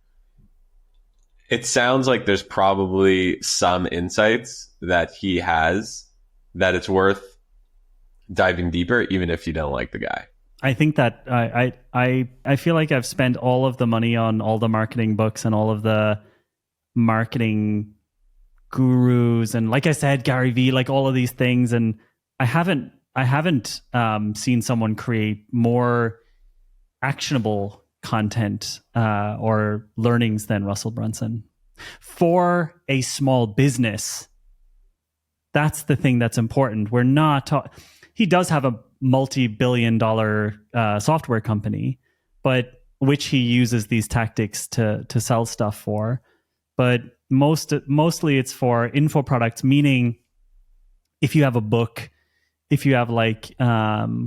B: it sounds like there's probably some insights that he has that it's worth diving deeper, even if you don't like the guy.
A: I think that I feel like I've spent all of the money on all the marketing books and all of the marketing gurus, and like I said, Gary Vee, like all of these things, and I haven't seen someone create more actionable content or learnings than Russell Brunson for a small business. That's the thing that's important. We're not he does have a multi-billion-dollar software company, but which he uses these tactics to sell stuff for. But mostly it's for infoproducts, meaning if you have a book, if you have like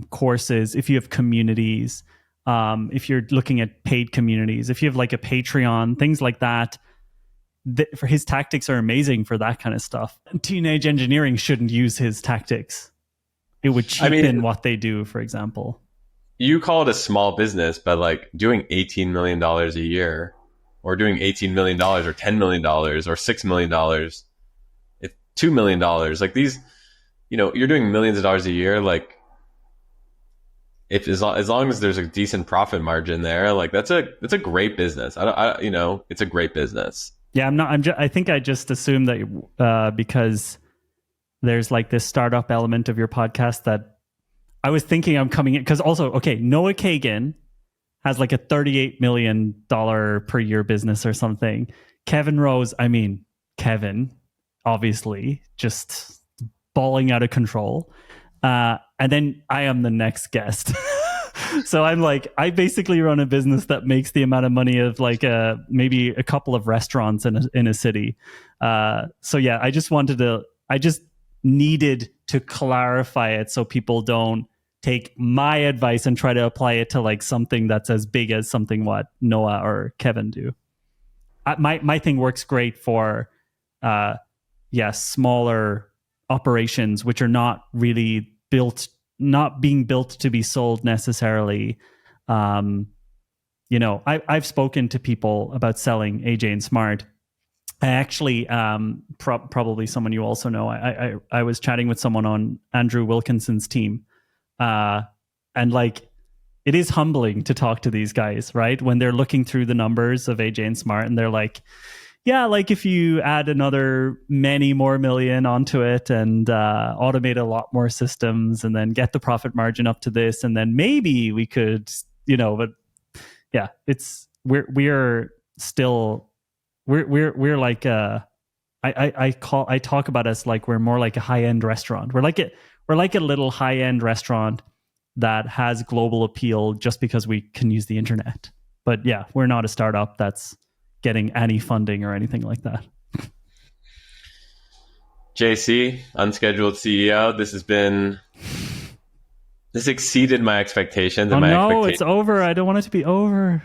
A: courses, if you have communities, if you're looking at paid communities, if you have like a Patreon, things like that, for his tactics are amazing for that kind of stuff. Teenage engineering shouldn't use his tactics. it would
B: I
A: cheapen
B: mean,
A: what they do, for example.
B: you call it a small business, but like doing $18 million a year, or doing $18 million or $10 million or $6 million, it's $2 million. Like these, you're doing millions of dollars a year. Like if as long as there's a decent profit margin there, like that's a great business. It's a great business.
A: Yeah, I think I just assumed that because there's like this startup element of your podcast that I was thinking I'm coming in because also, okay, Noah Kagan has like a $38 million per year business or something. Kevin Rose, Kevin, obviously, just balling out of control. And then I am the next guest. So I'm like, I basically run a business that makes the amount of money of like maybe a couple of restaurants in a city. So yeah, I just needed to clarify it so people don't take my advice and try to apply it to like something that's as big as something what Noah or Kevin do. My thing works great for smaller operations which are not really being built to be sold necessarily. I've spoken to people about selling AJ&Smart. I actually, probably someone you also know, I was chatting with someone on Andrew Wilkinson's team. And like, it is humbling to talk to these guys, right? When they're looking through the numbers of AJ&Smart and they're like, yeah, like if you add another many more million onto it and automate a lot more systems and then get the profit margin up to this, and then maybe we could, but yeah, we're still like I talk about us like we're more like a high-end restaurant. We're like a little high-end restaurant that has global appeal just because we can use the internet. But yeah, we're not a startup that's getting any funding or anything like that.
B: JC, unscheduled CEO. This exceeded my expectations.
A: Oh no, it's over. I don't want it to be over.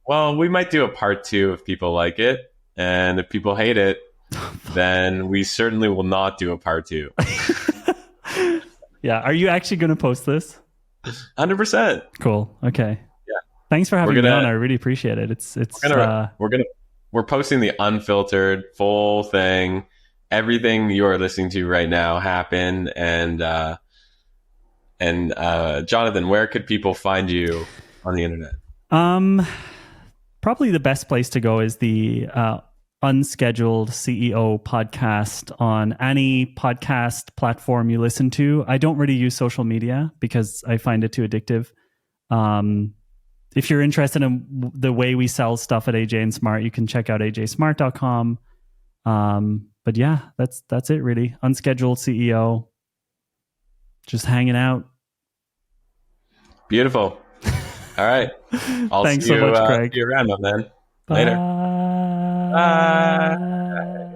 B: Well, we might do a part 2 if people like it. And if people hate it, then we certainly will not do a part 2.
A: Yeah. Are you actually going to post this?
B: 100%.
A: Cool. Okay.
B: Yeah.
A: Thanks for having me on. I really appreciate it.
B: We're posting the unfiltered full thing. Everything you are listening to right now happened. And Jonathan, where could people find you on the internet?
A: Probably the best place to go is the Unscheduled CEO podcast on any podcast platform you listen to. I don't really use social media because I find it too addictive. If you're interested in the way we sell stuff at AJ&Smart, you can check out ajsmart.com. But yeah, that's it really. Unscheduled CEO, just hanging out.
B: Beautiful. All right.
A: Thanks so much, Craig.
B: See you around, man. Later.
A: Bye.